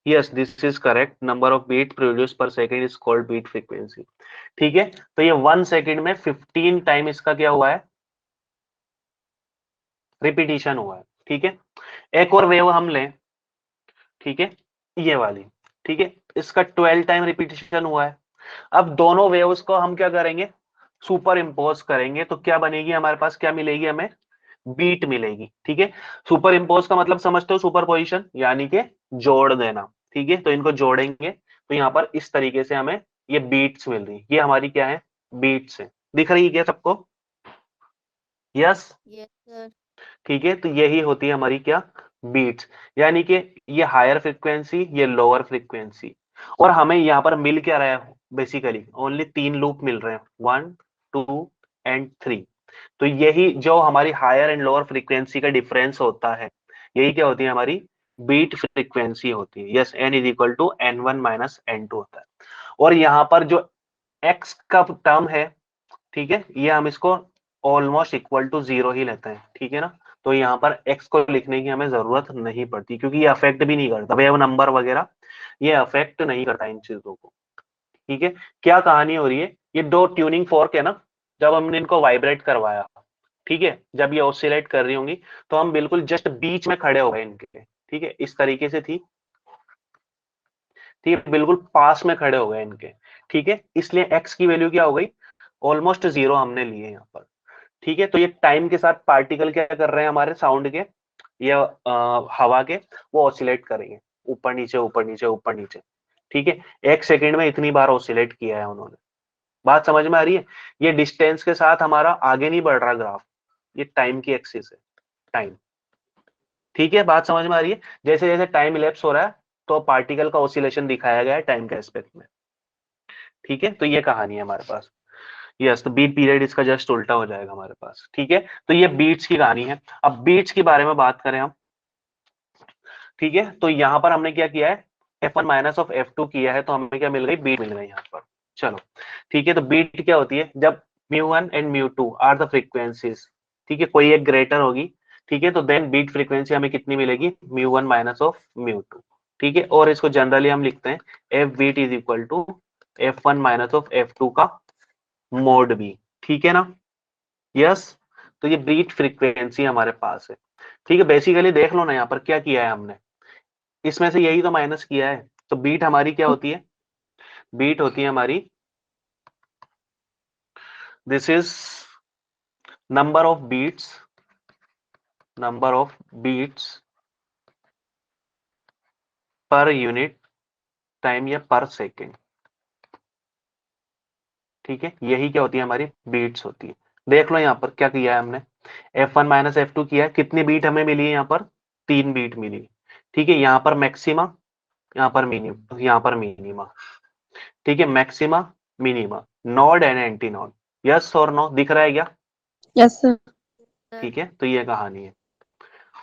[SPEAKER 1] Yes, this is correct, number of beat produce per second is called beat frequency. ठीक है, तो ये 1 सेकंड में 15 टाइम इसका क्या हुआ है, रिपीटिशन हुआ है। ठीक है, एक और वेव हम लें, ठीक है, ये वाली, ठीक है, इसका 12 टाइम रिपीटिशन हुआ है। अब दोनों वेव्स को हम क्या करेंगे, सुपर इम्पोज करेंगे, तो क्या बनेगी हमारे पास, क्या मिलेगी हमें, बीट मिलेगी। ठीक है, सुपर इम्पोज का मतलब समझते हो, सुपर पोजिशन यानी कि जोड़ देना। ठीक है, तो इनको जोड़ेंगे तो यहाँ पर इस तरीके से हमें ये बीट्स मिल रही है, ये हमारी क्या है, बीट्स है, दिख रही है क्या सबको, यस।
[SPEAKER 4] Yes sir.
[SPEAKER 1] ठीक है, तो यही होती है हमारी क्या, बीट्स, यानी कि ये हायर फ्रीक्वेंसी, ये लोअर फ्रीक्वेंसी, और हमें यहाँ पर मिल क्या रहा है, बेसिकली ओनली 3 लूप मिल रहे हैं, 1 2 एंड 3। तो यही जो हमारी हायर एंड लोअर फ्रीक्वेंसी का डिफरेंस होता है, यही क्या होती है, हमारी बीट फ्रीक्वेंसी होती है। Yes, n is equal to n1 minus n2 होता है। और यहाँ पर जो x का टर्म है, ठीक है, ये हम इसको ऑलमोस्ट इक्वल टू 0 ही लेते हैं। ठीक है ना, तो यहाँ पर x को लिखने की हमें जरूरत नहीं पड़ती, क्योंकि ये अफेक्ट भी नहीं करता, वेव नंबर वगैरह ये अफेक्ट नहीं करता इन चीजों को। ठीक है, क्या कहानी हो रही है, ये दो ट्यूनिंग फोर्क है ना, जब हमने इनको वाइब्रेट करवाया, ठीक है, जब ये ऑसिलेट कर रही होंगी तो हम बिल्कुल जस्ट बीच में खड़े हो गए इनके। ठीक है, इस तरीके से थी, ठीक है, बिल्कुल पास में खड़े हो गए इनके। ठीक है, इसलिए x की वैल्यू क्या हो गई, ऑलमोस्ट 0 हमने लिए यहाँ पर। ठीक है, तो ये टाइम के साथ पार्टिकल क्या कर रहे हैं, हमारे साउंड के या हवा के, वो ऑसिलेट करेंगे, ऊपर नीचे ऊपर नीचे ऊपर नीचे। ठीक है, 1 सेकेंड में इतनी बार ऑसिलेट किया है उन्होंने। बात समझ में आ रही है, ये डिस्टेंस के साथ हमारा आगे नहीं बढ़ रहा ग्राफ, ये टाइम की एक्सिस है, टाइम। ठीक है, बात समझ में आ रही है, जैसे जैसे टाइम इलेप्स हो रहा है तो पार्टिकल का ऑसिलेशन दिखाया गया है टाइम के एस्पेक्ट में। ठीक है, तो ये कहानी है हमारे पास। यस, तो बीट पीरियड इसका जस्ट उल्टा हो जाएगा हमारे पास। ठीक है, तो ये बीट्स की कहानी है। अब बीट्स के बारे में बात करें हम, ठीक है, तो यहाँ पर हमने क्या किया है, f1 माइनस ऑफ f2 किया है, तो हमें क्या मिल गई, बीट मिल गई यहाँ पर। चलो ठीक है, तो बीट क्या होती है, जब μ1 एंड μ2 आर द फ्रीक्वेंसीज, ठीक है, कोई एक ग्रेटर होगी, ठीक है, तो देन बीट फ्रीक्वेंसी हमें कितनी मिलेगी, μ1 माइनस ऑफ μ2। ठीक है, और इसको जनरली हम लिखते हैं f beat is equal to f1 minus of f2 का मोड बी। ठीक है ना, यस, तो ये बीट फ्रीक्वेंसी हमारे पास है। ठीक है, बेसिकली देख लो ना यहाँ पर क्या किया है हमने, इसमें से यही तो माइनस किया है, तो बीट हमारी क्या होती है, बीट होती है हमारी, this is number of beats, number of beats per unit time या पर सेकेंड। ठीक है, यही क्या होती है, हमारी बीट्स होती है। देख लो यहाँ पर क्या किया है हमने, f1 माइनस f2 किया है, कितनी बीट हमें मिली है यहाँ पर, 3 बीट मिली। ठीक है, यहाँ पर मैक्सिमा, यहाँ पर मिनिमम, यहाँ पर मिनिमा। ठीक है, maxima minima, node and anti node, yes और नो, दिख रहा है क्या।
[SPEAKER 6] Yes sir.
[SPEAKER 1] ठीक है, तो ये कहानी है,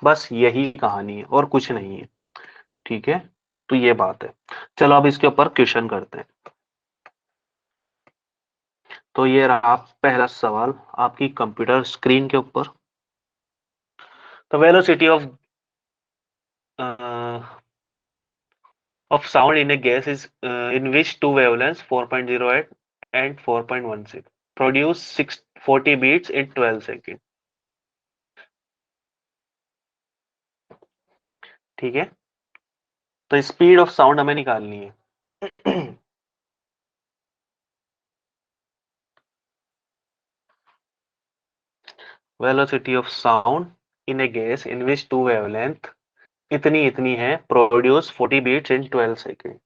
[SPEAKER 1] बस यही कहानी है और कुछ नहीं है। ठीक है, तो ये बात है। चलो अब इसके ऊपर क्वेश्चन करते हैं। तो ये रहा पहला सवाल आपकी कंप्यूटर स्क्रीन के ऊपर। तो velocity of sound in a gas is in which two wavelengths 4.08 and 4.16 produce 640 beats in 12 seconds. ठीक है, तो स्पीड ऑफ साउंड हमें निकालनी है। Velocity of sound in a gas in which two wavelength इतनी है produce 40 beats in 12 second.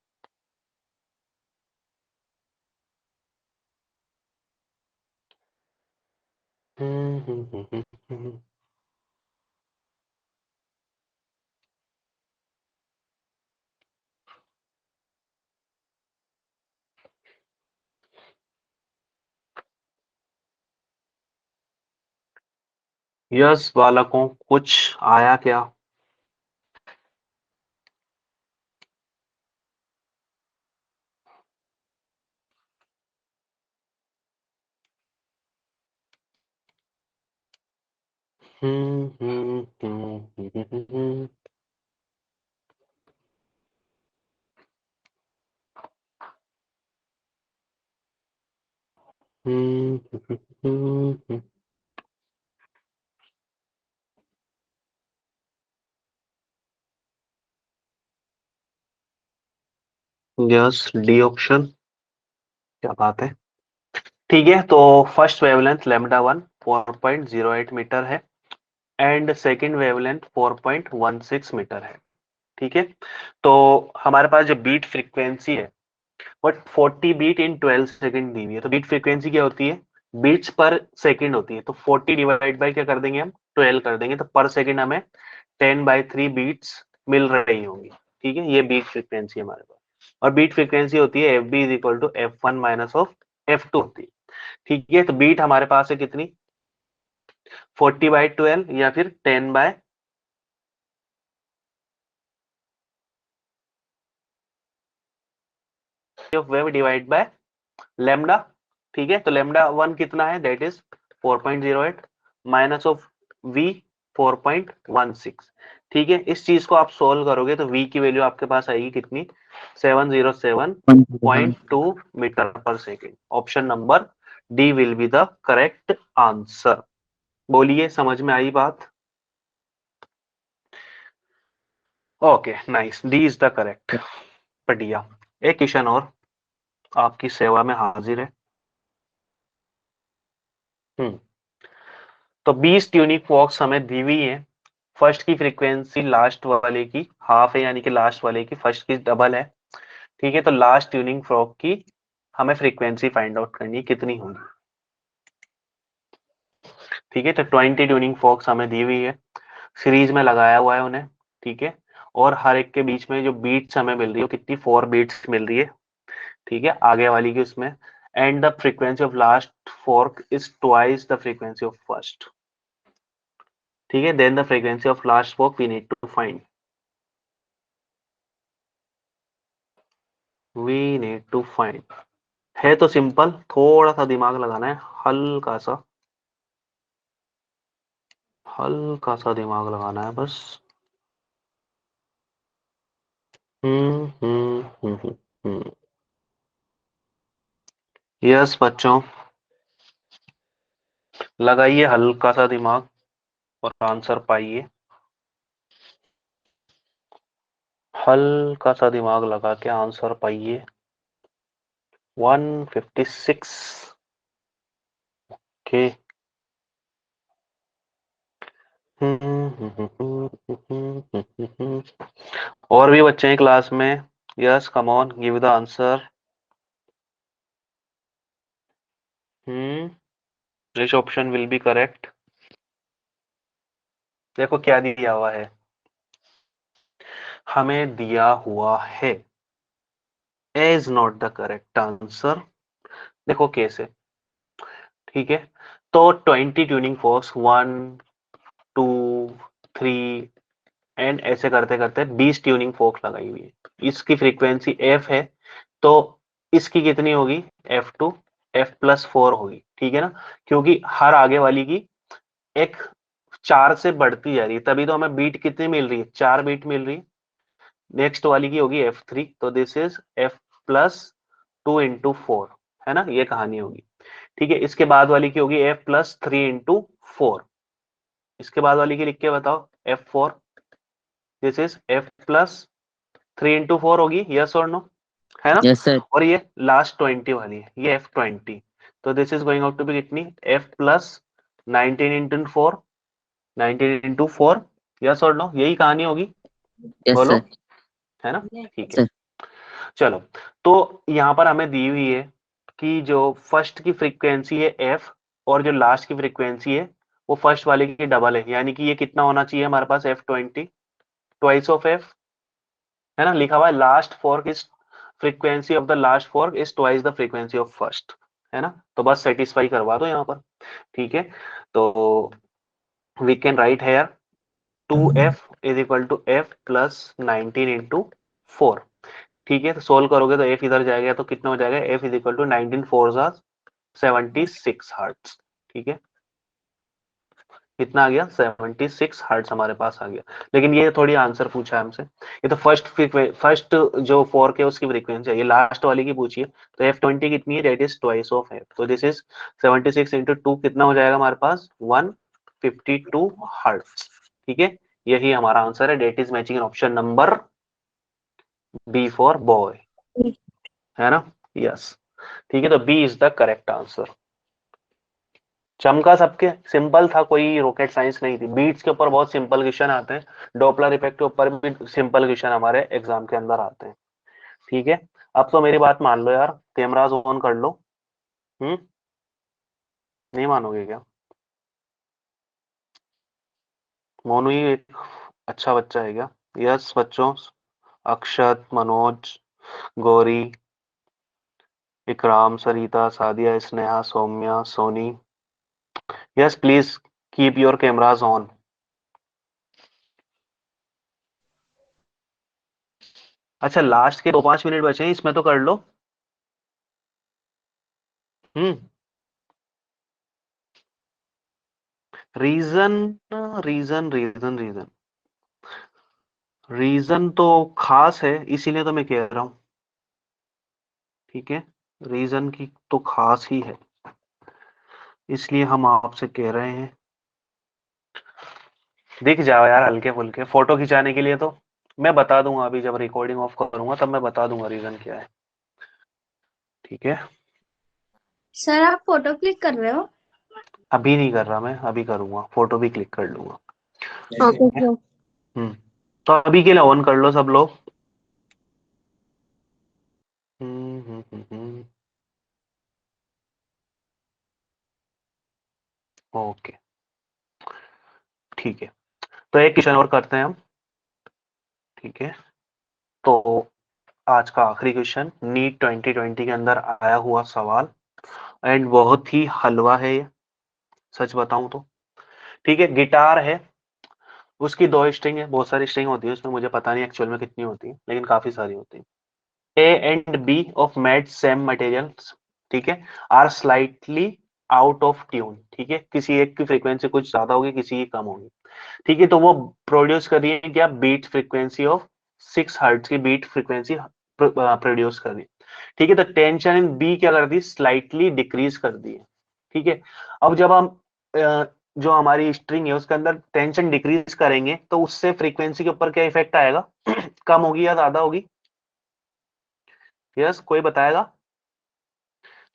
[SPEAKER 1] Yes बालकों, कुछ आया क्या? Yes, D option. क्या बात है। ठीक है, तो फर्स्ट वेवलेंथ लैम्डा 1 4.08 मीटर है एंड सेकंड वेवलेंथ 4.16 मीटर है। ठीक है, तो हमारे पास जो बीट फ्रीक्वेंसी है बट 40 बीट इन 12 सेकंड दी हुई है। तो बीट फ्रीक्वेंसी क्या होती है? बीट्स पर सेकंड होती है। तो 40 डिवाइड बाय क्या कर देंगे हम? 12 कर देंगे। तो पर सेकंड हमें 10/3 बीट्स मिल रही होंगी। ठीक है, ये बीट फ्रीक्वेंसी हमारे पास। और बीट फ्रीक्वेंसी होती है F B is equal to F1 minus of F2 होती है। ठीक है, तो बीट हमारे पास है कितनी? 40/12 या फिर 10 by of wave divide by lambda. ठीक है, तो लैम्डा 1 कितना है? That is 4.08 minus of v 4.16। ठीक है, इस चीज को आप सोल्व करोगे तो v की वैल्यू आपके पास आएगी कितनी? 707.2 मीटर पर second. Option number D will be the correct answer. बोलिए, समझ में आई बात? Okay, nice, D is the correct. बढ़िया। एक क्वेश्चन और आपकी सेवा में हाजिर है। तो 20 ट्यूनिक फॉक्स हमें दी हुई है। फर्स्ट की फ्रीक्वेंसी लास्ट वाले की हाफ है, यानी कि लास्ट वाले की फर्स्ट की डबल है। ठीक है, तो लास्ट ट्यूनिंग फ्रॉक की हमें फ्रीक्वेंसी फाइंड आउट करनी है, कितनी होगी। ठीक है, तो 20 ट्यूनिंग फॉक्स हमें दी हुई है, सीरीज में लगाया हुआ है उन्हें। ठीक है, और हर एक के बीच में जो बीट्स हमें मिल रही है कितनी? 4 बीट्स मिल रही है। ठीक है, आगे वाली की उसमें। And the frequency of last fork is twice the frequency of first. ठीक है, then the frequency of last fork we need to find. We need to find है तो सिंपल, थोड़ा सा दिमाग लगाना है, हल्का सा दिमाग लगाना है बस। यस बच्चों, लगाइए हल्का सा दिमाग और आंसर पाइए। हल्का सा दिमाग लगा के आंसर पाइए। 156। ओके। और भी बच्चे हैं क्लास में? Yes, come on, give the answer. Which option will be correct? देखो क्या दिया हुआ है, हमें दिया हुआ है A is not the correct answer. देखो कैसे। ठीक है, तो 20 ट्यूनिंग फोर्स 1 2 3 एंड ऐसे करते करते 20 ट्यूनिंग फोर्क लगाई हुई है। इसकी फ्रीक्वेंसी f है, तो इसकी कितनी होगी? f2 f+4 होगी। ठीक है ना, क्योंकि हर आगे वाली की एक 4 से बढ़ती जा रही है, तभी तो हमें बीट कितनी मिल रही है? 4 बीट मिल रही है। नेक्स्ट वाली की होगी f3, तो दिस इज f+2 इंटू 4, है ना, ये कहानी होगी। ठीक है, इसके बाद वाली की होगी f+3 इंटू 4। इसके बाद वाली की लिख के बताओ, f4, this is f+3 into 4 होगी, यस और नो, है ना।
[SPEAKER 2] Yes sir.
[SPEAKER 1] और ये लास्ट 20 वाली है, ये f20, तो this is going out to be कितनी? f+19 इंटू 4, 19 into 4, यस और नो, यही कहानी होगी,
[SPEAKER 2] यस
[SPEAKER 1] बोलो,
[SPEAKER 2] सर।
[SPEAKER 1] है ना? ठीक है,
[SPEAKER 2] सर
[SPEAKER 1] चलो। तो यहाँ पर हमें दी हुई है कि जो फर्स्ट की फ्रीक्वेंसी है f और जो लास्ट की फ्रीक्वेंसी है वो फर्स्ट वाले की डबल है, यानी कि ये कितना होना चाहिए हमारे पास, f20 ट्वाइस ऑफ f, है ना? लिखा हुआ है last fork is frequency of the last fork is twice the frequency of first, है ना? तो बस सेटिस्फाई करवा दो यहाँ पर, ठीक है। तो we can write here 2f is equal to f plus 19 into 4, ठीक है। तो सोल्व करोगे तो f इधर जाएगा तो कितना हो जाएगा, f is equal to 19 4 76 hertz, ठीक है। कितना आ गया, 76 हर्ट्ज हमारे पास आ गया। लेकिन ये थोड़ी आंसर पूछा है हमसे, ये तो फर्स्ट जो फॉर्क है उसकी फ्रीक्वेंसी है, ये लास्ट वाली की पूछिए। तो f20 कितनी है, that is twice of f, तो दिस इज 76 इंटू 2 कितना हो जाएगा हमारे पास, 152 हर्ट्ज, ठीक है। यही हमारा आंसर है, that is matching in option number B for boy, है ना? यस, ठीक है। तो B is the correct answer. चमका सबके, सिंपल था, कोई रॉकेट साइंस नहीं थी। बीट्स के ऊपर बहुत सिंपल क्वेश्चन आते हैं, डॉपलर इफेक्ट के ऊपर भी सिंपल क्वेश्चन हमारे एग्जाम के अंदर आते हैं, ठीक है। अब तो मेरी बात मान लो यार, कैमराज ऑन कर लो। नहीं मानोगे क्या? मोनू ही एक अच्छा बच्चा है क्या? यस बच्चों, अक्षत, Manoj, Gauri, Ikram, Sarita, Sadia, Sneha, Saumya, Soni, yes please keep your cameras on. अच्छा, लास्ट के 2-5 मिनट बचे हैं, इसमें तो कर लो। Hmm reason reason reason reason reason तो खास है, इसीलिए तो मैं कह रहा हूं, ठीक है। रीजन की तो खास ही है, इसलिए हम आपसे कह रहे हैं, दिख जाओ यार हल्के फुल्के फोटो खिंचाने के लिए। तो मैं बता दूंगा अभी, जब रिकॉर्डिंग ऑफ करूंगा तब मैं बता दूंगा रीजन क्या है, ठीक है।
[SPEAKER 5] सर आप फोटो क्लिक कर रहे हो?
[SPEAKER 1] अभी नहीं कर रहा मैं, अभी करूंगा, फोटो भी क्लिक कर लूंगा।
[SPEAKER 5] Okay sir.
[SPEAKER 1] तो अभी के लिए ऑन कर लो सब लोग। ओके, ठीक है। तो एक क्वेश्चन और करते हैं हम, ठीक है। तो आज का आखिरी क्वेश्चन, नीट 2020 के अंदर आया हुआ सवाल, एंड बहुत ही हलवा है ये, सच बताऊं तो, ठीक है। गिटार है, उसकी 2 स्ट्रिंग है, बहुत सारी स्ट्रिंग होती है उसमें, मुझे पता नहीं एक्चुअल में कितनी होती है, लेकिन काफी सारी होती है। A and B of made same materials, ठीक है, are slightly out of tune, ठीक है। किसी एक की फ्रीक्वेंसी कुछ ज्यादा होगी, किसी की कम होगी, ठीक है। तो वो प्रोड्यूस कर रही है क्या, बीट फ्रीक्वेंसी ऑफ 6 हर्ट्ज की बीट फ्रीक्वेंसी प्रोड्यूस कर रही है, ठीक है। तो टेंशन इन बी क्या कर दी, स्लाइटली डिक्रीज कर दी है, ठीक है। अब जब हम जो हमारी स्ट्रिंग है उसके अंदर टेंशन डिक्रीज करेंगे तो उससे फ्रीक्वेंसी के ऊपर क्या इफेक्ट आएगा, कम होगी या ज्यादा होगी? यस, कोई बताएगा?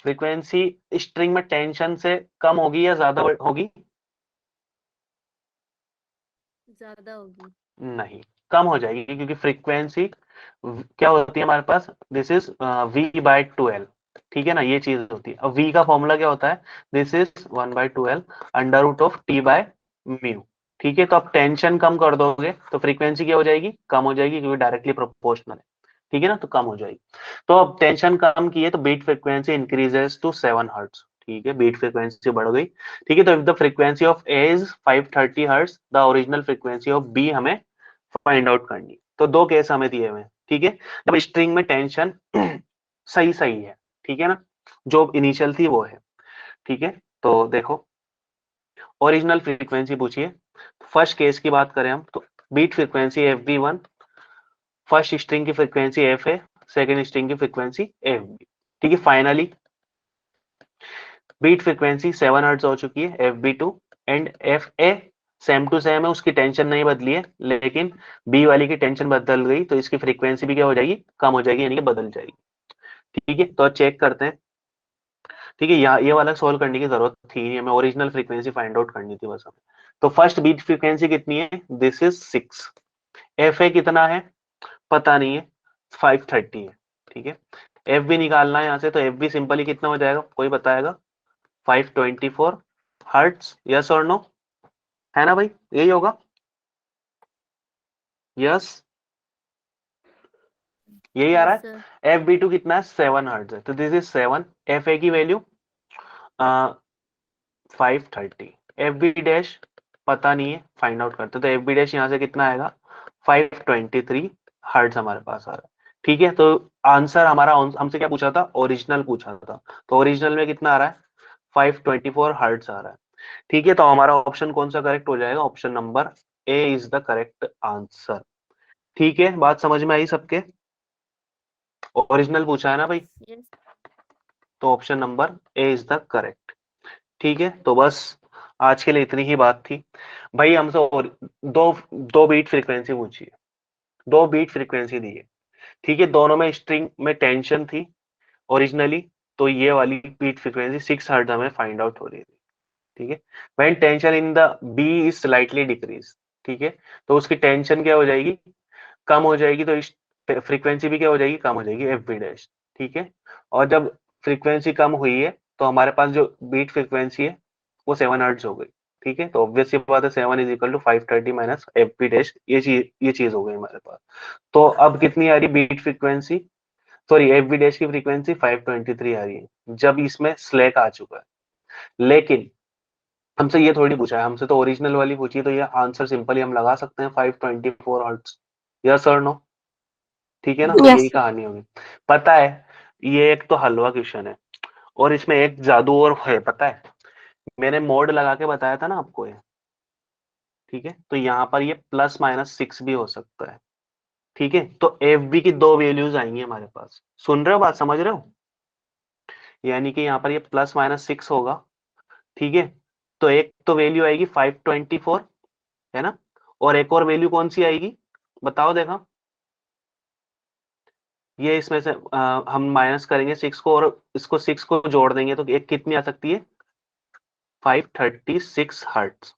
[SPEAKER 1] फ्रीक्वेंसी स्ट्रिंग में टेंशन से कम होगी या ज्यादा होगी?
[SPEAKER 4] ज्यादा होगी।
[SPEAKER 1] नहीं, कम हो जाएगी, क्योंकि फ्रीक्वेंसी क्या होती है हमारे पास, दिस इज v/2l, ठीक है ना, ये चीज होती है। अब v का फॉर्मूला क्या होता है, this is 1/2l under root of t/म्यू, ठीक है। तो आप टेंशन कम कर दोगे तो फ्रीक्वेंसी क्या हो जाएगी, कम हो जाएगी, क्योंकि डायरेक्टली प्रोपोर्शनल है, ठीक है ना, तो कम हो जाएगी। तो अब टेंशन कम की है तो beat frequency increases to 7 hertz, ठीक है, बीट फ्रीक्वेंसी बढ़ गई, ठीक है। तो if the frequency of A is 530 hertz, the original frequency of B हमें फाइंड आउट करनी। तो 2 केस हमें दिए हुए हैं, ठीक है। जब स्ट्रिंग में टेंशन सही सही है, ठीक है ना, जो इनिशियल थी वो है, ठीक है। तो देखो, ओरिजिनल फ्रीक्वेंसी पूछिए। फर्स्ट केस की बात करें हम तो beat frequency FB1, first string की फ्रीक्वेंसी F है, सेकेंड स्ट्रिंग की फ्रीक्वेंसी FB, ठीक है। फाइनली बीट फ्रीक्वेंसी 7 हर्ट्ज हो चुकी है FB2, and FA same to same है, उसकी टेंशन नहीं बदली है, लेकिन बी वाली की टेंशन बदल गई तो इसकी फ्रीक्वेंसी भी क्या हो जाएगी, कम हो जाएगी, यानी कि बदल जाएगी, ठीक है। तो चेक करते हैं, ठीक है। यहाँ ये वाला सोल्व करने की जरूरत थी नहीं, हमें ओरिजिनल फ्रीक्वेंसी फाइंड आउट करनी थी बस हमें, तो फर्स्ट बीट फ्रीक्वेंसी कितनी है, दिस इज 6। एफ ए कितना है पता नहीं है, 530 है, ठीक है। एफ भी निकालना है यहाँ से, तो एफ भी सिंपली कितना हो जाएगा, कोई बताएगा, 524 हर्ट्स, यस और नो, है ना भाई, यही होगा, यस, यही आ रहा
[SPEAKER 4] यस
[SPEAKER 1] है।
[SPEAKER 4] सर।
[SPEAKER 1] एफ बी टू कितना है, 7 हर्ट्ज है, तो दिस इज 7। एफ ए की वैल्यू 530। एफ बी डैश पता नहीं है, फाइंड आउट करते, तो एफ बी डैश यहाँ से कितना आएगा, 523 हर्ट्ज हमारे पास आ रहा है, ठीक है। तो आंसर हमारा हमसे क्या पूछा था, ओरिजिनल पूछा था, तो ओरिजिनल में कितना आ रहा है, 524 हर्ट्ज आ रहा है, ठीक है। तो हमारा ऑप्शन कौन सा करेक्ट हो जाएगा, option number A is the correct answer, ठीक है। बात समझ में आई सबके, ओरिजिनल पूछा है ना भाई,
[SPEAKER 4] यस
[SPEAKER 1] तो option number A is the correct, ठीक है। तो बस आज के लिए इतनी ही बात थी भाई, हमसे और दो दो बीट फ्रीक्वेंसी पूछी है, 2 बीट फ्रीक्वेंसी दी है, ठीक है। दोनों में स्ट्रिंग में टेंशन थी ओरिजिनली, तो ये वाली बीट फ्रीक्वेंसी 6 हर्ट्ज हमें फाइंड आउट हो रही थी, ठीक है। When tension in the B is slightly decrease, ठीक है, तो उसकी टेंशन क्या हो जाएगी, कम हो जाएगी, तो इस फ्रीक्वेंसी भी क्या हो जाएगी, कम हो जाएगी, एफ बी डैश, ठीक है। और जब फ्रीक्वेंसी कम हुई है, तो हमारे पास जो बीट फ्रीक्वेंसी है वो 7 हर्ट्ज हो गई, ठीक है। तो ऑब्वियस सी बात है, 7 is equal to 530 minus F B dash, ये चीज हो गई हमारे पास। तो अब कितनी आ रही beat frequency, sorry F B dash की फ्रीक्वेंसी 523 आ रही है, जब इसमें स्लैक आ चुका है। लेकिन हमसे ये थोड़ी पूछा है, हमसे तो ओरिजिनल वाली पूछी है, तो ये आंसर सिंपली हम लगा सकते हैं 524 हर्ट्ज, यस और नो, ठीक है ना,
[SPEAKER 6] Yes,
[SPEAKER 1] यही कहानी होगी। पता है ये एक तो हलवा क्वेश्चन है, और इसमें एक जादू और है, पता है, मैंने मोड लगा के बताया था ना आपको ये, ठीक है। तो यहाँ पर ये +-6 भी हो सकता है, ठीक है। तो एफ बी की 2 वैल्यूज आएंगी हमारे पास, सुन रहे हो बात, समझ रहे हो, यानी कि यहाँ पर ये +-6 होगा, ठीक है। तो एक तो वैल्यू आएगी 524, है ना, और एक और वैल्यू कौन सी आएगी, बताओ देखा, ये इसमें से हम माइनस करेंगे 6 को, और इसको 6 को जोड़ देंगे, तो एक कितनी आ सकती है, 536 हर्ट्ज,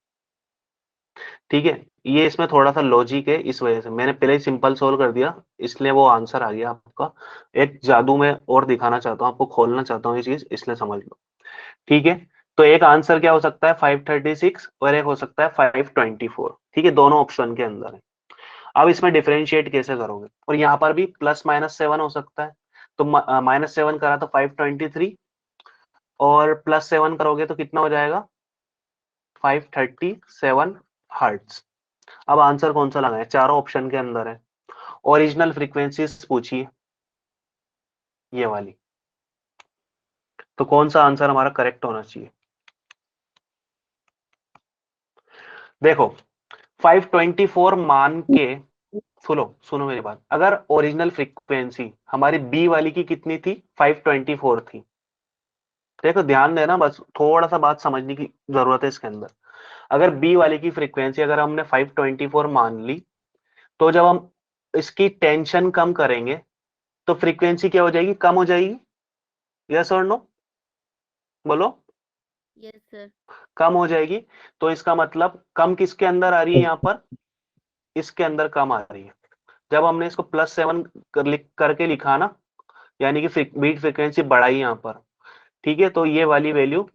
[SPEAKER 1] ठीक है। ये इसमें थोड़ा सा लॉजिक है, इस वजह से मैंने पहले ही सिंपल सोल्व कर दिया, इसलिए वो आंसर आ गया आपका। एक जादू में और दिखाना चाहता हूँ आपको, खोलना चाहता हूँ ये चीज, इसलिए समझ लो, ठीक है। तो एक आंसर क्या हो सकता है 536, और एक हो सकता है 524, ठीक है, दोनों ऑप्शन के अंदर है। अब इसमें डिफरेंशिएट कैसे करोगे, और यहाँ पर भी +-7 हो सकता है, तो -7 करा तो 523, और +7 करोगे तो कितना हो जाएगा, 537 हर्ट्ज। अब आंसर कौन सा लगाए, चारों ऑप्शन के अंदर है, ओरिजिनल फ्रीक्वेंसीज पूछिए ये वाली, तो कौन सा आंसर हमारा करेक्ट होना चाहिए, देखो 524 मान के, सुनो सुनो मेरी बात, अगर ओरिजिनल फ्रीक्वेंसी हमारी बी वाली की कितनी थी, 524 थी, देखो ध्यान देना, बस थोड़ा सा बात समझने की जरूरत है इसके अंदर। अगर बी वाले की फ्रीक्वेंसी अगर हमने 524 मान ली, तो जब हम इसकी टेंशन कम करेंगे, तो फ्रीक्वेंसी क्या हो जाएगी, कम हो जाएगी, यस और नो, बोलो,
[SPEAKER 4] यस सर।
[SPEAKER 1] कम हो जाएगी। तो इसका मतलब कम किसके अंदर आ रही है, यहाँ पर इसके अंदर कम आ रही है। जब हमने इसको +7 करके लिखा ना, यानी कि बीट फ्रीक्वेंसी बढ़ाई यहाँ पर, ठीक है, तो ये वाली वैल्यू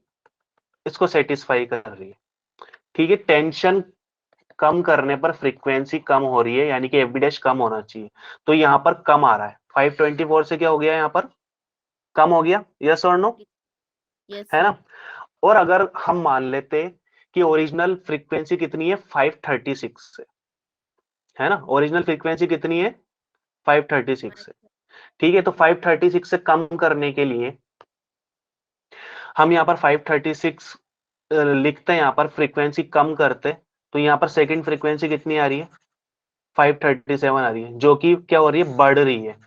[SPEAKER 1] इसको सेटिस्फाई कर रही है, ठीक है। टेंशन कम करने पर फ्रीक्वेंसी कम हो रही है, यानी कि एफ बी डैश कम होना चाहिए, तो यहाँ पर कम आ रहा है, 524 से क्या हो गया, यहाँ पर कम हो गया, यस और नो,
[SPEAKER 4] यस
[SPEAKER 1] है
[SPEAKER 4] सर।
[SPEAKER 1] ना। और अगर हम मान लेते कि ओरिजिनल फ्रीक्वेंसी कितनी है, 536 से, है ना, ओरिजिनल फ्रीक्वेंसी कितनी है, 536 से, ठीक है। तो 536 से कम करने के लिए हम यहाँ पर 536 लिखते हैं, यहाँ पर फ्रीक्वेंसी कम करते, तो यहाँ पर सेकंड फ्रीक्वेंसी कितनी आ रही है, 537 आ रही है, जो कि क्या हो रही है, बढ़ रही है।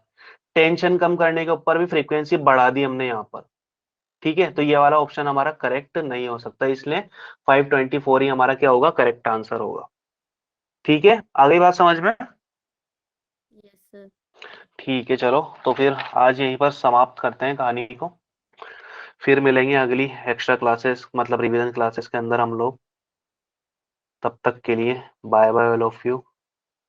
[SPEAKER 1] टेंशन कम करने के ऊपर भी फ्रीक्वेंसी बढ़ा दी हमने यहाँ पर, ठीक है। तो ये वाला ऑप्शन हमारा करेक्ट नहीं हो सकता, इसलिए 524 ही हमारा क्या होगा, करेक्ट आंसर होगा, ठीक है। आ गई बात समझ में,
[SPEAKER 4] यस सर।
[SPEAKER 1] ठीक है। चलो तो फिर आज यहीं पर समाप्त करते हैं कहानी को, फिर मिलेंगे अगली एक्स्ट्रा क्लासेस मतलब रिवीजन क्लासेस के अंदर हम लोग। तब तक के लिए bye bye all of you.